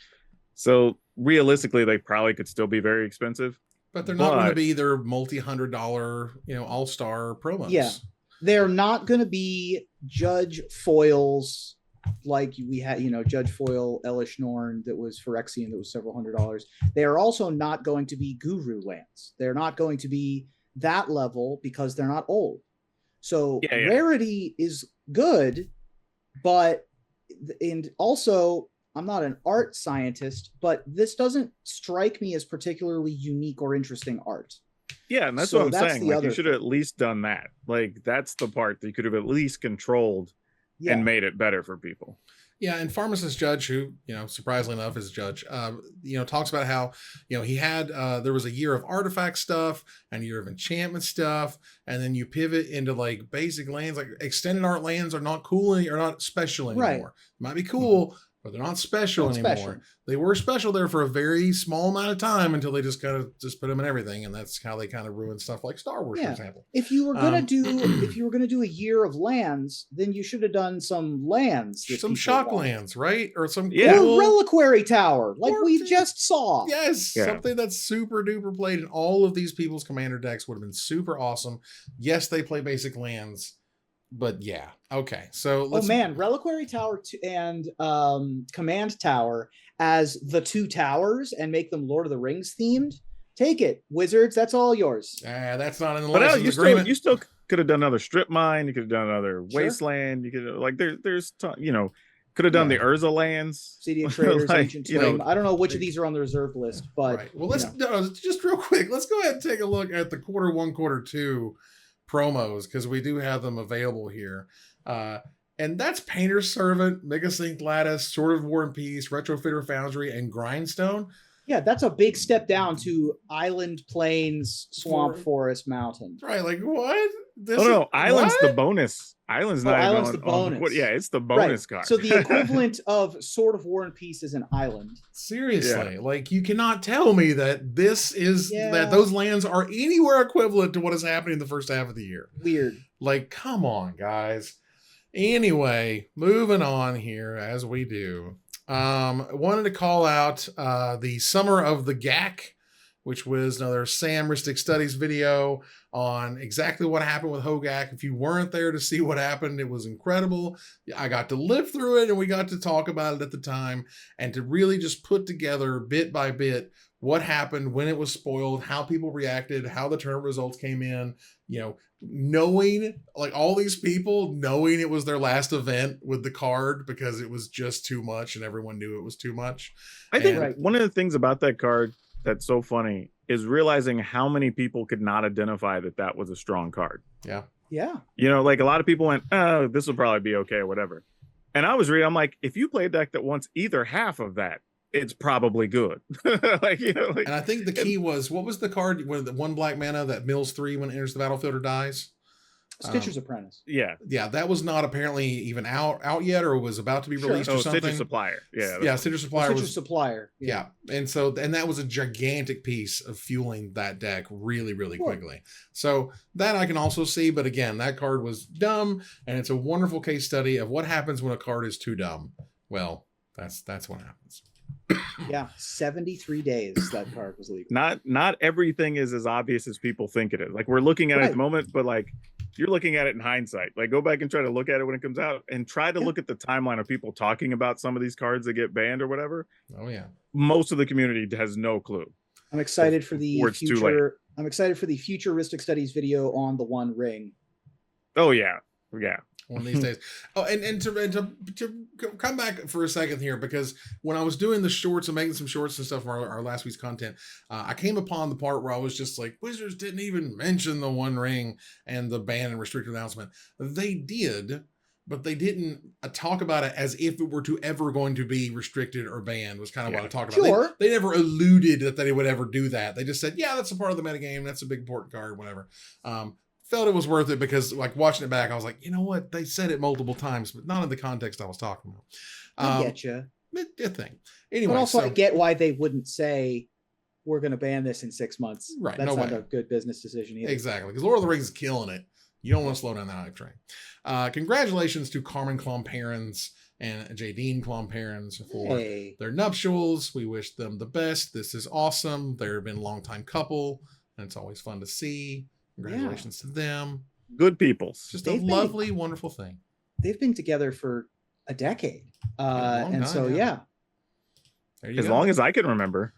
Speaker 2: So realistically, they probably could still be very expensive.
Speaker 1: But they're not going to be their multi-$100, all-star promos.
Speaker 3: Yeah. They're not going to be Judge foils like we had, Judge foil Elish Norn that was Phyrexian that was several $100s. They are also not going to be Guru lands. They're not going to be that level because they're not old. So rarity is good, and also I'm not an art scientist, but this doesn't strike me as particularly unique or interesting art.
Speaker 2: Yeah, and that's what I'm saying. Like, you should have at least done that. Like, that's the part that you could have at least controlled and made it better for people.
Speaker 1: Yeah, and Pharmacist Judge, who, surprisingly enough is Judge, talks about how, he had, there was a year of artifact stuff and a year of enchantment stuff, and then you pivot into, like, basic lands. Like, extended art lands are not cool or not special anymore. Right. Might be cool, but they're not special anymore. They were special there for a very small amount of time until they just kind of just put them in everything, and that's how they kind of ruined stuff like Star Wars, for example.
Speaker 3: If you were gonna do a year of lands, then you should have done some lands,
Speaker 1: some shock lands, right? Or some
Speaker 3: or Reliquary Tower, like we just saw.
Speaker 1: Yes, something that's super duper played in all of these people's commander decks would have been super awesome. Yes, they play basic lands. But yeah, okay. So let's.
Speaker 3: Reliquary Tower and Command Tower as the two towers and make them Lord of the Rings themed. Take it, Wizards. That's all yours.
Speaker 1: That's not in the license
Speaker 2: agreement. You still could have done another strip mine. You could have done another wasteland. You could could have done the Urza lands.
Speaker 3: City of Traders, Ancient Flame. I don't know which of these are on the reserved list, but
Speaker 1: right. Well, let's just real quick. Let's go ahead and take a look at the quarter 1, quarter 2 promos, because we do have them available here, and that's Painter's Servant, Mega Sync Lattice, Sword of War and Peace, Retrofitter Foundry, and Grindstone.
Speaker 3: Yeah, that's a big step down to Island, Plains, Swamp, Forest, Mountain.
Speaker 1: Right, like what?
Speaker 2: Island's the bonus. Island's not
Speaker 3: Island's the bonus.
Speaker 2: It's the bonus card.
Speaker 3: So the equivalent of Sword of War and Peace is an island.
Speaker 1: Seriously, like you cannot tell me that this is that those lands are anywhere equivalent to what is happening in the first half of the year.
Speaker 3: Weird.
Speaker 1: Like, come on, guys. Anyway, moving on here as we do. Wanted to call out the Summer of the Gaak, which was another Sam Ristic Studies video on exactly what happened with Hogak. If you weren't there to see what happened, it was incredible. I got to live through it, and we got to talk about it at the time, and to really just put together bit by bit what happened, when it was spoiled, how people reacted, how the tournament results came in, knowing, like, all these people knowing it was their last event with the card because it was just too much and everyone knew it was too much.
Speaker 2: I think one of the things about that card that's so funny is realizing how many people could not identify that was a strong card.
Speaker 1: Yeah.
Speaker 3: Yeah.
Speaker 2: Like a lot of people went, oh, this will probably be okay or whatever. And I was reading, I'm like, if you play a deck that wants either half of that, it's probably good.
Speaker 1: And I think the key was, what was the card when the 1 black mana that mills 3 when it enters the battlefield or dies?
Speaker 3: Stitcher's Apprentice.
Speaker 2: Yeah,
Speaker 1: that was not apparently even out yet, or was about to be released or something.
Speaker 2: Stitcher Supplier.
Speaker 1: Stitcher Supplier
Speaker 3: Supplier.
Speaker 1: Yeah. And that was a gigantic piece of fueling that deck really, really quickly. So that I can also see, but again, that card was dumb, and it's a wonderful case study of what happens when a card is too dumb. Well, that's what happens.
Speaker 3: 73 days that card was legal.
Speaker 2: Not everything is as obvious as people think it is. Like, we're looking at it at the moment, but like, you're looking at it in hindsight. Like, go back and try to look at it when it comes out, and try to look at the timeline of people talking about some of these cards that get banned or whatever.
Speaker 1: Oh yeah.
Speaker 2: Most of the community has no clue.
Speaker 3: I'm excited for the future. I'm excited for the futuristic studies video on the One Ring.
Speaker 2: Oh yeah.
Speaker 1: One of these days. Oh, and to come back for a second here, because when I was doing the shorts and making some shorts and stuff from our last week's content, I came upon the part where I was just like, Wizards didn't even mention the One Ring and the ban and restricted announcement. They did, but they didn't talk about it as if it were to ever going to be restricted or banned, was kind of what I talked about.
Speaker 3: Sure.
Speaker 1: They never alluded that they would ever do that. They just said, yeah, that's a part of the metagame. That's a big important card, whatever. Felt it was worth it because, like, watching it back, I was like, you know what? They said it multiple times, but not in the context I was talking about.
Speaker 3: I get you.
Speaker 1: A thing. Anyway,
Speaker 3: but also I get why they wouldn't say we're going to ban this in 6 months.
Speaker 1: Right.
Speaker 3: That's not a good business decision either.
Speaker 1: Exactly. Because Lord of the Rings is killing it. You don't want to slow down that hype train. Congratulations to Carmen Clomparens and Jadine Klomparens for their nuptials. We wish them the best. This is awesome. They've been a long-time couple, and it's always fun to see. Congratulations to them.
Speaker 2: Good people.
Speaker 1: It's just a lovely, wonderful thing.
Speaker 3: They've been together for a decade. As
Speaker 2: long as I can remember.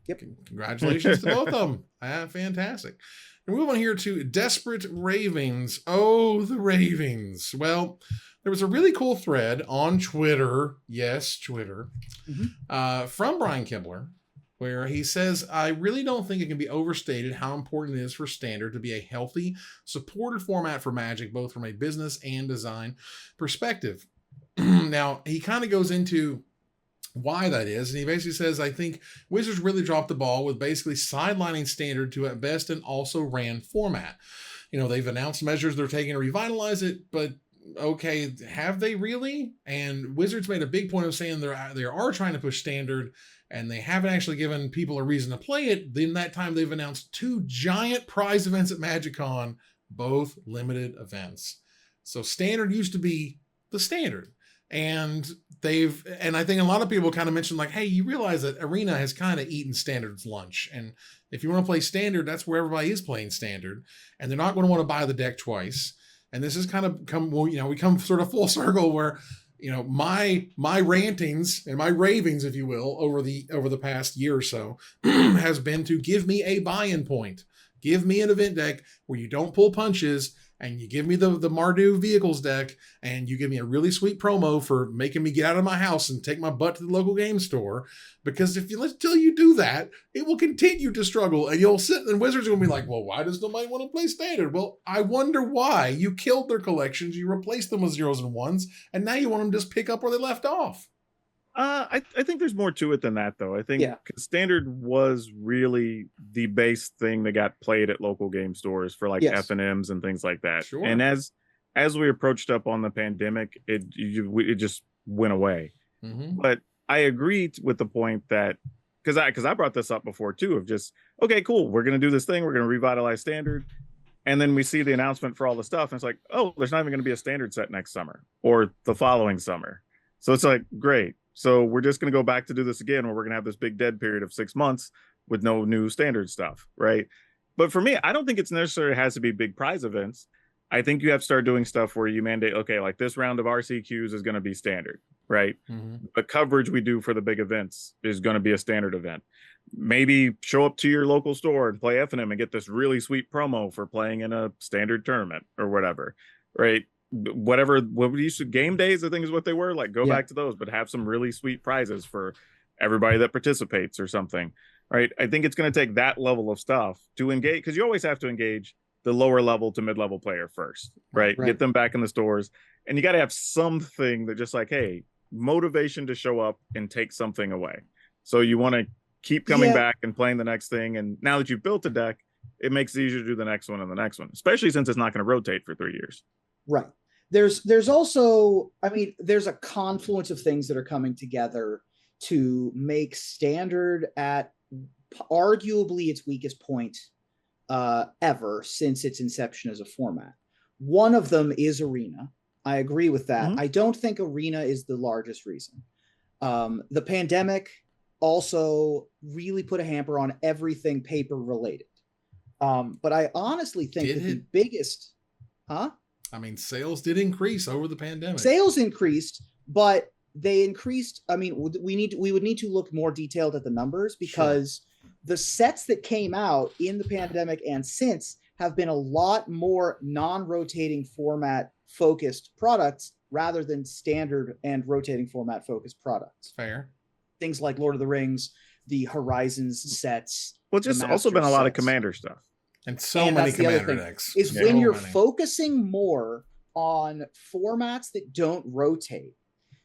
Speaker 3: Yep.
Speaker 1: Congratulations to both of them. Fantastic. And we move on here to Desperate Ravings. Oh, the Ravings. Well, there was a really cool thread on Twitter. Yes, Twitter. From Brian Kibler, where he says, I really don't think it can be overstated how important it is for Standard to be a healthy, supported format for Magic, both from a business and design perspective. Now, he kind of goes into why that is, and he basically says, I think Wizards really dropped the ball with basically sidelining Standard to, at best, an also-ran format. They've announced measures they're taking to revitalize it, but okay, have they really? And Wizards made a big point of saying they are trying to push Standard, and they haven't actually given people a reason to play it. Then that time they've announced 2 giant prize events at MagicCon, both limited events. So Standard used to be the Standard. And I think a lot of people kind of mentioned, like, hey, you realize that Arena has kind of eaten Standard's lunch. And if you want to play Standard, that's where everybody is playing Standard. And they're not going to want to buy the deck twice. And this has kind of we come sort of full circle where, my rantings and my ravings, if you will, over the past year or so has been to give me a buy-in point. Give me an event deck where you don't pull punches, and you give me the Mardu Vehicles deck, and you give me a really sweet promo for making me get out of my house and take my butt to the local game store. Because until you do that, it will continue to struggle, and you'll sit and Wizards are going to be like, well, why does nobody want to play Standard? Well, I wonder why. You killed their collections, you replaced them with 0s and 1s, and now you want them to just pick up where they left off.
Speaker 2: I think there's more to it than that, though. I think Standard was really the base thing that got played at local game stores for like F&Ms and things like that.
Speaker 1: Sure.
Speaker 2: And as we approached up on the pandemic, it just went away. But I agreed with the point that because I brought this up before too, of just, okay, cool, we're gonna do this thing, we're gonna revitalize Standard, and then we see the announcement for all the stuff, and it's like, oh, there's not even gonna be a Standard set next summer or the following summer. So it's like, great. So we're just going to go back to do this again, where we're going to have this big dead period of 6 months with no new Standard stuff, right? But for me, I don't think it's necessarily has to be big prize events. I think you have to start doing stuff where you mandate, okay, like this round of RCQs is going to be Standard, right? The coverage we do for the big events is going to be a Standard event. Maybe show up to your local store and play F&M and get this really sweet promo for playing in a Standard tournament or whatever, right? What we used to game days, I think is what they were, like, go back to those, but have some really sweet prizes for everybody that participates or something, right? I think it's going to take that level of stuff to engage, because you always have to engage the lower level to mid-level player first, right? Get them back in the stores, and you got to have something that just like, hey, motivation to show up and take something away. So you want to keep coming back and playing the next thing, and now that you've built a deck, it makes it easier to do the next one and the next one, especially since it's not going to rotate for 3 years.
Speaker 3: Right. There's also, there's a confluence of things that are coming together to make Standard at arguably its weakest point ever since its inception as a format. One of them is Arena. I agree with that. I don't think Arena is the largest reason. The pandemic also really put a hamper on everything paper related. But I honestly think the biggest,
Speaker 1: sales did increase over the pandemic.
Speaker 3: Sales increased, but they increased. We would need to look more detailed at the numbers, because the sets that came out in the pandemic and since have been a lot more non-rotating format focused products rather than standard and rotating format focused products.
Speaker 1: Fair.
Speaker 3: Things like Lord of the Rings, the Horizons sets.
Speaker 2: Well, just also been a lot of Commander stuff.
Speaker 1: And many Commander decks.
Speaker 3: Is when you're focusing more on formats that don't rotate,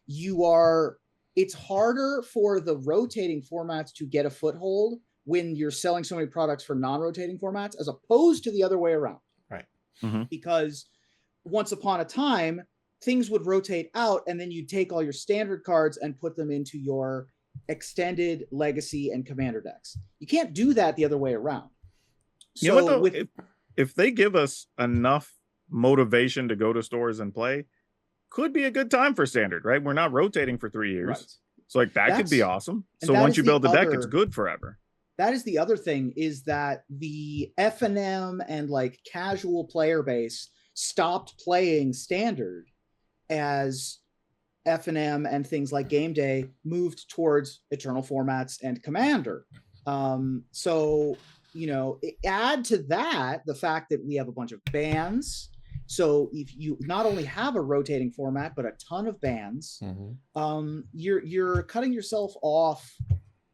Speaker 3: it's harder for the rotating formats to get a foothold when you're selling so many products for non-rotating formats, as opposed to the other way around.
Speaker 1: Right.
Speaker 3: Because once upon a time, things would rotate out, and then you'd take all your standard cards and put them into your extended legacy and Commander decks. You can't do that the other way around.
Speaker 2: You know what, though? If they give us enough motivation to go to stores and play, could be a good time for standard, right? We're not rotating for 3 years.
Speaker 3: Right.
Speaker 2: So like that could be awesome. So once you build the deck, it's good forever.
Speaker 3: That is the other thing, is that the FNM and like casual player base stopped playing standard as FNM and things like Game Day moved towards Eternal formats and Commander. So, you know, add to that the fact that we have a bunch of bans. So if you not only have a rotating format, but a ton of bans, you're cutting yourself off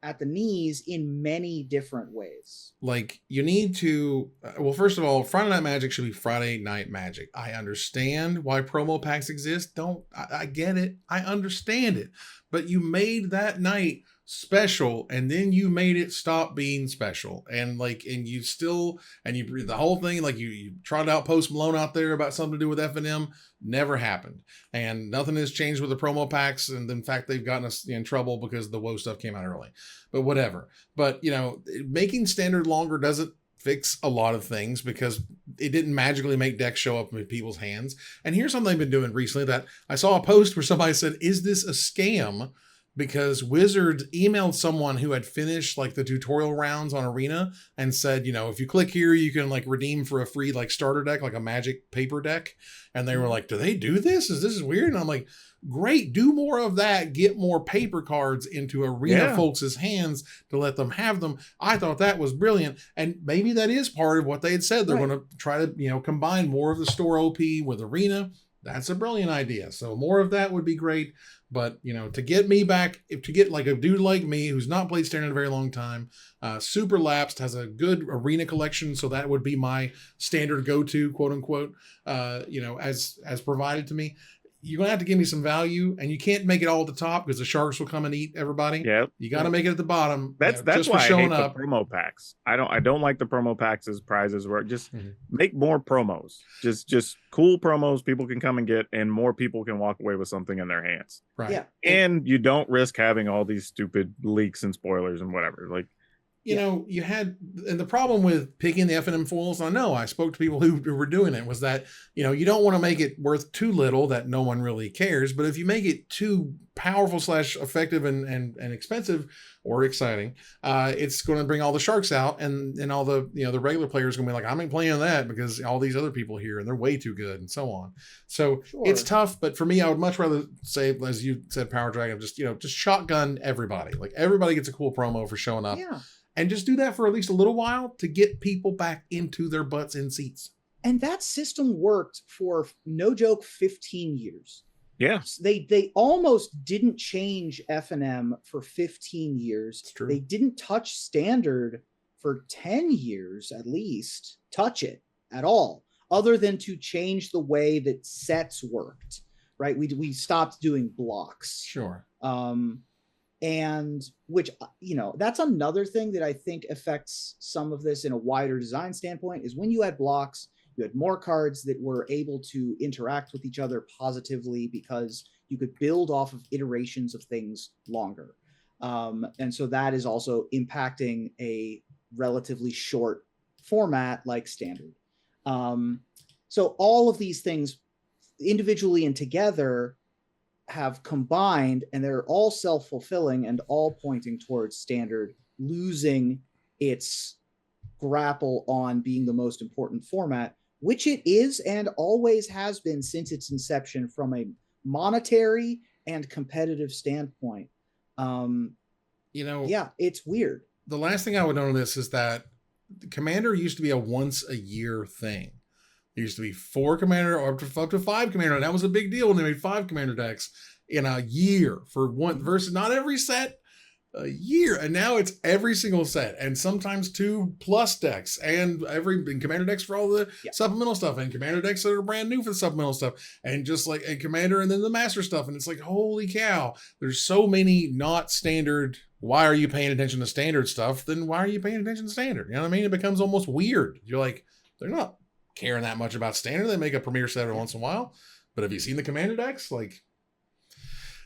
Speaker 3: at the knees in many different ways.
Speaker 1: Like, you need to, well, first of all, Friday Night Magic should be Friday Night Magic. I understand why promo packs exist. I get it. I understand it. But you made that night special, and then you made it stop being special. And like, and you still, and you, the whole thing, like you trotted out Post Malone out there about something to do with FNM, never happened. And nothing has changed with the promo packs. And in fact, they've gotten us in trouble because the WoE stuff came out early, but whatever. But, you know, making standard longer doesn't fix a lot of things because it didn't magically make decks show up in people's hands. And here's something I've been doing recently that I saw a post where somebody said, is this a scam? Because Wizards emailed someone who had finished like the tutorial rounds on Arena and said, you know, if you click here, you can like redeem for a free like starter deck, like a Magic paper deck. And they were like, do they do this? Is this weird? And I'm like, great, do more of that. Get more paper cards into Arena folks' hands to let them have them. I thought that was brilliant. And maybe that is part of what they had said. They're going to try to, you know, combine more of the store OP with Arena. That's a brilliant idea. So more of that would be great. But, you know, to get me back, to get like a dude like me who's not played standard in a very long time, super lapsed, has a good Arena collection. So that would be my standard go-to, quote unquote, you know, as provided to me. You're going to have to give me some value, and you can't make it all at the top because the sharks will come and eat everybody.
Speaker 2: Yeah.
Speaker 1: You got to make it at the bottom.
Speaker 2: That's why I hate the promo packs. I don't like the promo packs as prizes where just make more promos. Just cool promos people can come and get, and more people can walk away with something in their hands.
Speaker 1: Right.
Speaker 3: Yeah.
Speaker 2: And you don't risk having all these stupid leaks and spoilers and whatever. Like,
Speaker 1: you know, you had, and the problem with picking the FNM foils, I know I spoke to people who were doing it, was that, you know, you don't want to make it worth too little that no one really cares. But if you make it too powerful / effective and expensive or exciting, it's going to bring all the sharks out, and all the, you know, the regular players are going to be like, I'm not playing that because all these other people here and they're way too good and so on. So it's tough. But for me, I would much rather say, as you said, Power Dragon, just, you know, just shotgun everybody. Like everybody gets a cool promo for showing up.
Speaker 3: Yeah.
Speaker 1: And just do that for at least a little while to get people back into their butts in seats.
Speaker 3: And that system worked for, no joke, 15 years.
Speaker 2: Yeah.
Speaker 3: They almost didn't change FNM for 15 years.
Speaker 1: It's true.
Speaker 3: They didn't touch standard for 10 years, at least, touch it at all, other than to change the way that sets worked, right? We stopped doing blocks.
Speaker 1: Sure.
Speaker 3: And which, you know, that's another thing that I think affects some of this in a wider design standpoint, is when you had blocks, you had more cards that were able to interact with each other positively because you could build off of iterations of things longer. And so that is also impacting a relatively short format like standard. So all of these things individually and together have combined, and they're all self-fulfilling and all pointing towards standard losing its grapple on being the most important format, which it is and always has been since its inception from a monetary and competitive standpoint.
Speaker 1: You know,
Speaker 3: yeah, it's weird.
Speaker 1: The last thing I would note on this is that Commander used to be a once a year thing. There used to be 4 Commander or up to 5 Commander. And that was a big deal when they made 5 Commander decks in a year for one versus not every set, a year. And now it's every single set, and sometimes 2+ decks, and Commander decks for all the supplemental stuff, and Commander decks that are brand new for the supplemental stuff, and just like a Commander and then the Master stuff. And it's like, holy cow, there's so many not standard. Why are you paying attention to standard stuff? Then why are you paying attention to standard? You know what I mean? It becomes almost weird. You're like, they're not caring that much about standard. They make a premier set every once in a while, but have you seen the Commander decks? Like,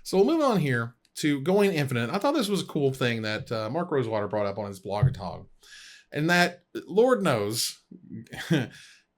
Speaker 1: so we'll move on here to going infinite. I thought this was a cool thing that Mark Rosewater brought up on his blog talk, and that, Lord knows,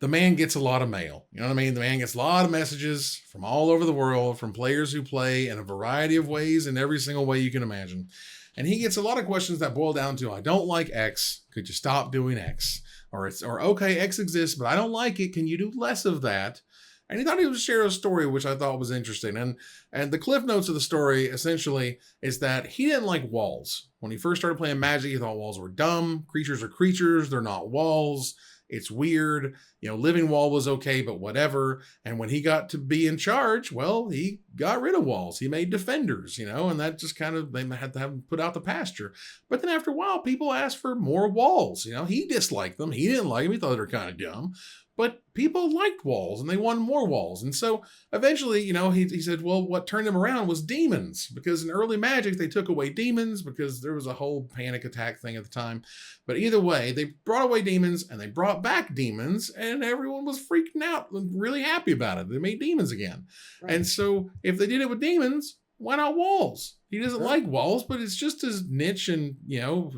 Speaker 1: the man gets a lot of mail. You know what I mean? The man gets a lot of messages from all over the world, from players who play in a variety of ways, in every single way you can imagine. And he gets a lot of questions that boil down to, I don't like X. Could you stop doing X? Or okay, X exists, but I don't like it. Can you do less of that? And he thought he would share a story, which I thought was interesting. And the cliff notes of the story essentially is that he didn't like walls. When he first started playing Magic, he thought walls were dumb. Creatures are creatures. They're not walls. It's weird. Living wall was okay, but whatever. And when he got to be in charge, well, he got rid of walls. He made defenders, and that just kind of, they had to have them put out the pasture. But then after a while, people asked for more walls. He disliked them. He didn't like them. He thought they were kind of dumb. But people liked walls and they wanted more walls. And so eventually, he said, well, what turned him around was demons, because in early Magic, they took away demons because there was a whole panic attack thing at the time. But either way, they brought away demons and they brought back demons, and everyone was freaking out and really happy about it. They made demons again. Right. And so if they did it with demons, why not walls? He doesn't like walls, but it's just as niche and,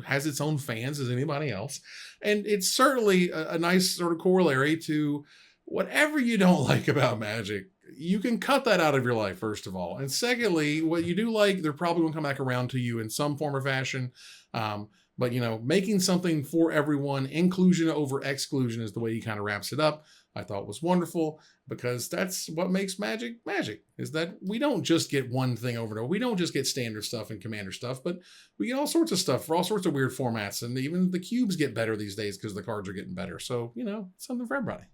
Speaker 1: has its own fans as anybody else. And it's certainly a nice sort of corollary to whatever you don't like about Magic. You can cut that out of your life, first of all. And secondly, what you do like, they're probably going to come back around to you in some form or fashion. But, making something for everyone, inclusion over exclusion is the way he kind of wraps it up. I thought was wonderful, because that's what makes Magic, is that we don't just get one thing over and over. We don't just get standard stuff and commander stuff, but we get all sorts of stuff for all sorts of weird formats. And even the cubes get better these days because the cards are getting better. So, something for everybody.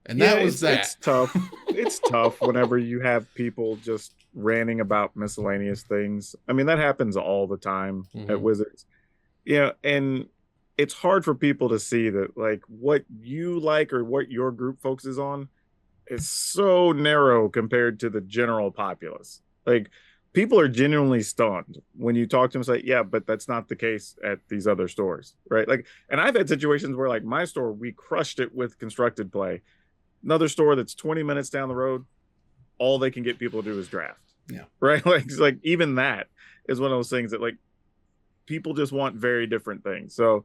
Speaker 1: And that was that.
Speaker 2: It's tough. It's tough whenever you have people just ranting about miscellaneous things. I mean, that happens all the time at Wizards. And it's hard for people to see that, like, what you like or what your group focuses on is so narrow compared to the general populace. Like, people are genuinely stunned when you talk to them and say, yeah, but that's not the case at these other stores, right? Like, and I've had situations where, like, my store, we crushed it with constructed play. Another store that's 20 minutes down the road, all they can get people to do is draft.
Speaker 1: Yeah.
Speaker 2: Right? Like even that is one of those things that, like, people just want very different things. So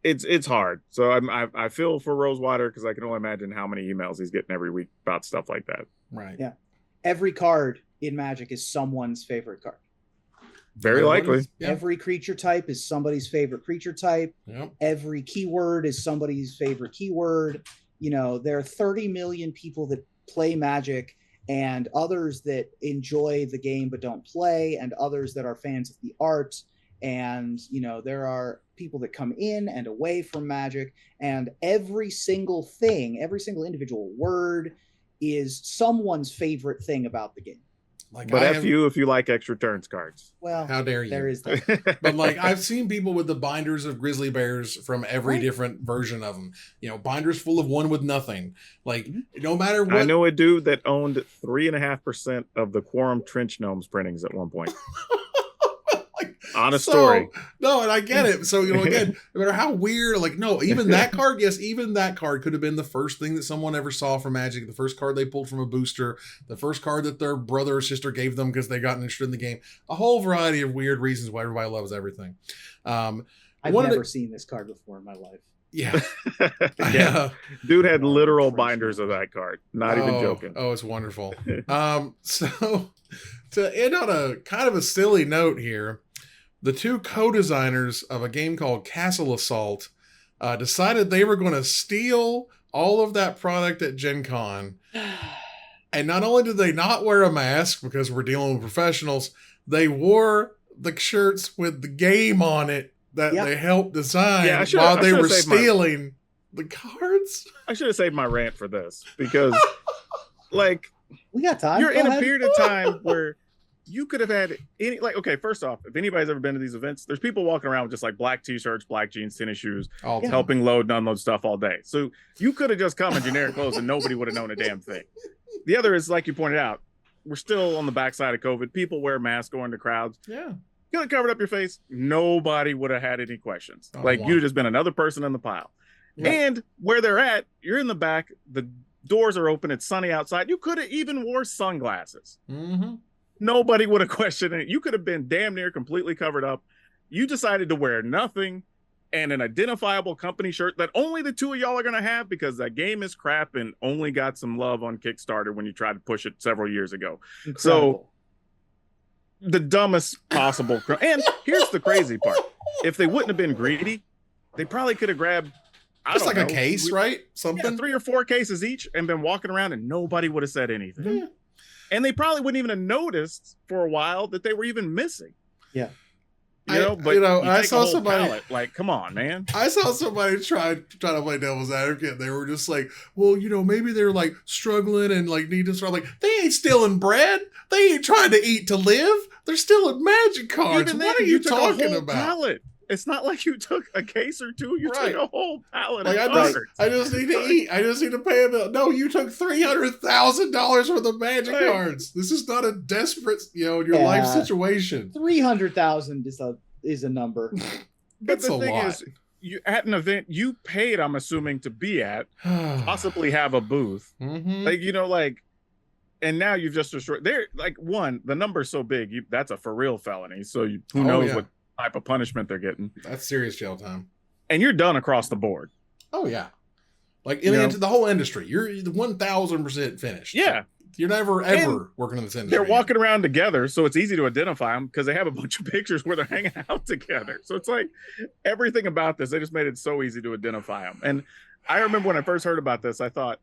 Speaker 2: it's hard. So I feel for Rosewater, because I can only imagine how many emails he's getting every week about stuff like that.
Speaker 1: Right.
Speaker 3: Yeah. Every card in Magic is someone's favorite card.
Speaker 2: Very likely.
Speaker 3: Yeah. Every creature type is somebody's favorite creature type.
Speaker 1: Yep.
Speaker 3: Every keyword is somebody's favorite keyword. There are 30 million people that play Magic, and others that enjoy the game but don't play, and others that are fans of the art. And, there are people that come in and away from Magic, and every single thing, every single individual word is someone's favorite thing about the game.
Speaker 2: But if you like extra turns cards.
Speaker 3: Well,
Speaker 1: how dare you?
Speaker 3: There is that.
Speaker 1: But I've seen people with the binders of grizzly bears from every different version of them. Binders full of one with nothing. No matter what.
Speaker 2: I know a dude that owned 3.5% of the Quorum Trench Gnomes printings at one point. Honest story.
Speaker 1: No, and I get it. So, again, no matter how weird, even that card, yes, even that card could have been the first thing that someone ever saw from Magic, the first card they pulled from a booster, the first card that their brother or sister gave them because they got interested in the game. A whole variety of weird reasons why everybody loves everything.
Speaker 3: I've never seen this card before in my life.
Speaker 1: Yeah.
Speaker 2: Yeah. Dude had literal binders of that card. Not even joking.
Speaker 1: Oh, it's wonderful. So to end on a kind of a silly note here, the two co-designers of a game called Castle Assault decided they were going to steal all of that product at Gen Con. And not only did they not wear a mask, because we're dealing with professionals, they wore the shirts with the game on it that they helped design while they were stealing the cards.
Speaker 2: I should have saved my rant for this, because
Speaker 3: we got time.
Speaker 2: You're in a period of time where you could have had okay, first off, if anybody's ever been to these events, there's people walking around with just black t-shirts, black jeans, tennis shoes, helping load and unload stuff all day. So you could have just come in generic clothes and nobody would have known a damn thing. The other is, like you pointed out, we're still on the backside of COVID. People wear masks going to crowds.
Speaker 1: Yeah.
Speaker 2: You could have covered up your face. Nobody would have had any questions. You'd have just been another person in the pile. Right. And where they're at, you're in the back. The doors are open. It's sunny outside. You could have even wore sunglasses.
Speaker 1: Mm-hmm.
Speaker 2: Nobody would have questioned it. You could have been damn near completely covered up. You decided to wear nothing. and an identifiable company shirt that only the two of y'all are going to have because that game is crap and only got some love on Kickstarter when you tried to push it several years ago.
Speaker 3: Incredible.
Speaker 2: So the dumbest possible. And here's the crazy part. If they wouldn't have been greedy, they probably could have grabbed
Speaker 1: just like a case, right? Something
Speaker 2: 3 or 4 cases each and been walking around and nobody would have said anything.
Speaker 1: Yeah.
Speaker 2: And they probably wouldn't even have noticed for a while that they were even missing.
Speaker 3: Yeah.
Speaker 1: I saw somebody
Speaker 2: palette, like, come on, man.
Speaker 1: I saw somebody try to play devil's advocate. They were just like, well, maybe they're like struggling and like need to start. Like, they ain't stealing bread. They ain't trying to eat to live. They're stealing magic cards.
Speaker 2: Even
Speaker 1: what
Speaker 2: then,
Speaker 1: are you
Speaker 2: took
Speaker 1: talking
Speaker 2: a whole
Speaker 1: about?
Speaker 2: Palette. It's not like you took a case or two. You
Speaker 1: Right.
Speaker 2: took a whole palette.
Speaker 1: Like, I just need to eat. I just need to pay a bill. No, you took $300,000 worth of magic cards. This is not a desperate, your life situation.
Speaker 3: 300,000 is a number.
Speaker 2: But
Speaker 1: That's
Speaker 2: the
Speaker 1: a
Speaker 2: thing
Speaker 1: lot.
Speaker 2: is, you at an event you paid, I'm assuming, to be at, possibly have a booth.
Speaker 1: Mhm.
Speaker 2: And now you've just destroyed. There, the number's so big, that's a for real felony. So who knows what type of punishment they're getting.
Speaker 1: That's serious jail time.
Speaker 2: And you're done across the board.
Speaker 1: Oh yeah, like in the whole industry, you're 1,000% finished.
Speaker 2: Yeah,
Speaker 1: you're never ever working in this industry.
Speaker 2: They're walking around together, so it's easy to identify them because they have a bunch of pictures where they're hanging out together. So it's like everything about this, they just made it so easy to identify them. And I remember when I first heard about this, I thought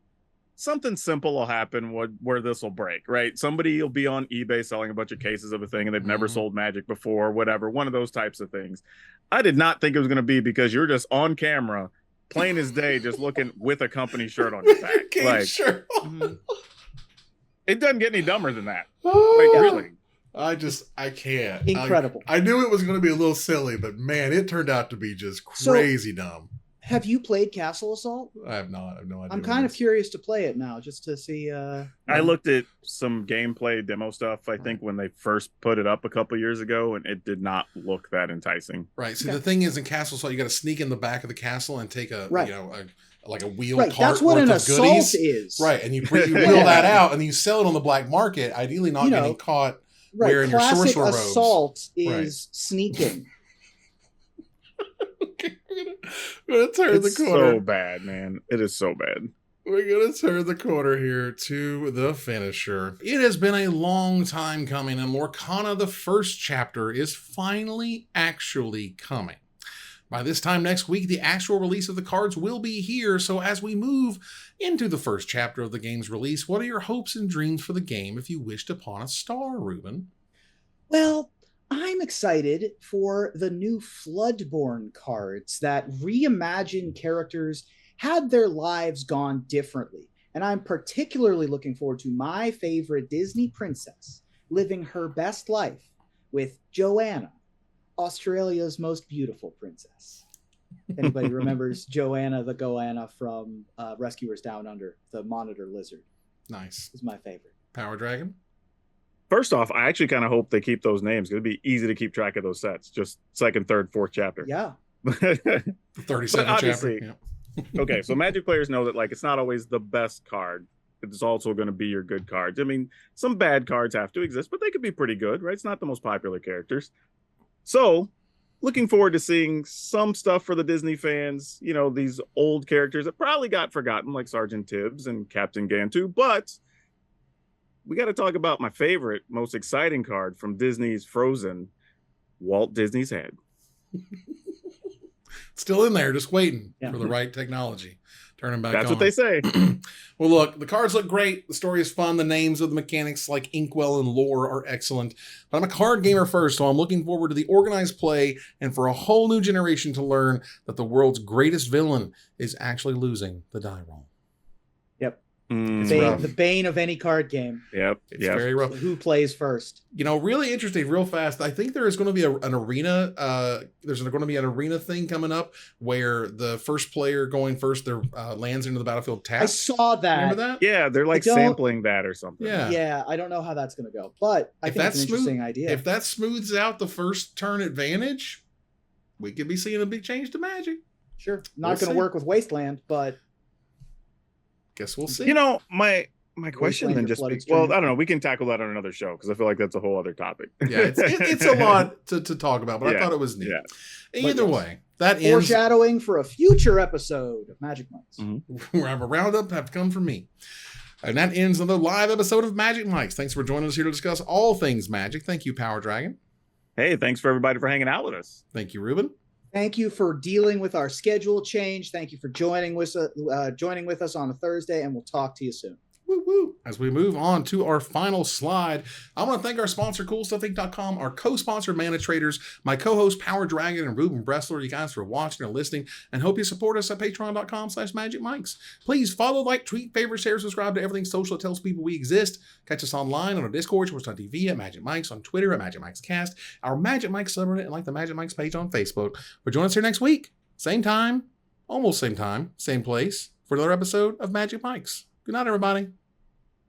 Speaker 2: something simple will happen where this will break, right? Somebody will be on eBay selling a bunch of cases of a thing and they've never sold Magic before, whatever, one of those types of things. I did not think it was going to be because you're just on camera, plain as day, just looking with a company shirt on your back. It doesn't get any dumber than that. Really.
Speaker 1: I can't.
Speaker 3: Incredible.
Speaker 1: I knew it was going to be a little silly, but man, it turned out to be just crazy dumb.
Speaker 3: Have you played Castle Assault?
Speaker 1: I have not. I have no idea.
Speaker 3: I'm kind of curious to play it now, just to see.
Speaker 2: I looked at some gameplay demo stuff, I think, when they first put it up a couple years ago, and it did not look that enticing.
Speaker 1: Right. See, the thing is, in Castle Assault, you got to sneak in the back of the castle and take a wheel
Speaker 3: cart.
Speaker 1: That's
Speaker 3: what an
Speaker 1: assault
Speaker 3: goodies. Is.
Speaker 1: Right, and you wheel that out, and you sell it on the black market. Ideally, not getting caught wearing your sorcerer robes.
Speaker 3: Assault is sneaking.
Speaker 1: We're gonna turn the corner.
Speaker 2: So bad, man. It is so bad.
Speaker 1: We're gonna turn the corner here to the finisher. It has been a long time coming, and Lorcana, the first chapter, is finally actually coming. By this time next week, the actual release of the cards will be here. So as we move into the first chapter of the game's release, what are your hopes and dreams for the game if you wished upon a star, Ruben?
Speaker 3: Well, I'm excited for the new Floodborn cards that reimagine characters had their lives gone differently. And I'm particularly looking forward to my favorite Disney princess living her best life with Joanna, Australia's most beautiful princess. If anybody remembers Joanna the Goanna from Rescuers Down Under, the monitor lizard.
Speaker 1: Nice.
Speaker 3: Is my favorite.
Speaker 1: Power Dragon?
Speaker 2: First off, I actually kind of hope they keep those names. It'd be easy to keep track of those sets. Just second, third, fourth chapter.
Speaker 3: Yeah.
Speaker 1: The 37th chapter. Yeah.
Speaker 2: Okay, so Magic players know that it's not always the best card. It's also going to be your good cards. I mean, some bad cards have to exist, but they could be pretty good, right? It's not the most popular characters. So, looking forward to seeing some stuff for the Disney fans. These old characters that probably got forgotten, like Sergeant Tibbs and Captain Gantu, but we got to talk about my favorite, most exciting card from Disney's Frozen, Walt Disney's head.
Speaker 1: Still in there, just waiting for the right technology. Turn them back on.
Speaker 2: That's what they say.
Speaker 1: Well, look, the cards look great. The story is fun. The names of the mechanics like Inkwell and Lore are excellent. But I'm a card gamer first, so I'm looking forward to the organized play and for a whole new generation to learn that the world's greatest villain is actually losing the die roll.
Speaker 3: Yep.
Speaker 1: The
Speaker 3: bane of any card game.
Speaker 2: Yep.
Speaker 1: It's very rough.
Speaker 3: Who plays first?
Speaker 1: Really interesting, real fast. I think there is going to be an arena. There's going to be an arena thing coming up where the first player going first, their lands into the battlefield tapped.
Speaker 3: I saw that.
Speaker 1: Remember that?
Speaker 2: Yeah, they're sampling that or something.
Speaker 3: Yeah, I don't know how that's going to go, but I think it's an interesting idea.
Speaker 1: If that smooths out the first turn advantage, we could be seeing a big change to Magic.
Speaker 3: Sure. Not going to work with Wasteland, but
Speaker 1: guess we'll see.
Speaker 2: My question then just I don't know. We can tackle that on another show because I feel like that's a whole other topic.
Speaker 1: Yeah, it's a lot to talk about, but I thought it was neat.
Speaker 2: Yeah.
Speaker 1: Either way, That ends.
Speaker 3: Foreshadowing for a future episode of Magic Mics.
Speaker 1: Mm-hmm. Where I'm a roundup have come from me. And that ends another live episode of Magic Mics. Thanks for joining us here to discuss all things Magic. Thank you, Power Dragon.
Speaker 2: Hey, thanks for everybody for hanging out with us.
Speaker 1: Thank you, Ruben.
Speaker 3: Thank you for dealing with our schedule change. Thank you for joining with us on a Thursday, and we'll talk to you soon.
Speaker 1: Woo woo. As we move on to our final slide, I want to thank our sponsor, CoolStuffInc.com, our co-sponsor, Mana Traders, my co-host, Power Dragon, and Ruben Bressler. You guys for watching and listening, and hope you support us at patreon.com/magicmics. Please follow, like, tweet, favorite, share, subscribe to everything social that tells people we exist. Catch us online on our Discord, twitch.tv at Magic Mics, on Twitter at Magic Mics Cast, our Magic Mics subreddit, and like the Magic Mics page on Facebook. But join us here next week. Same time, almost same time, same place, for another episode of Magic Mics. Good night, everybody.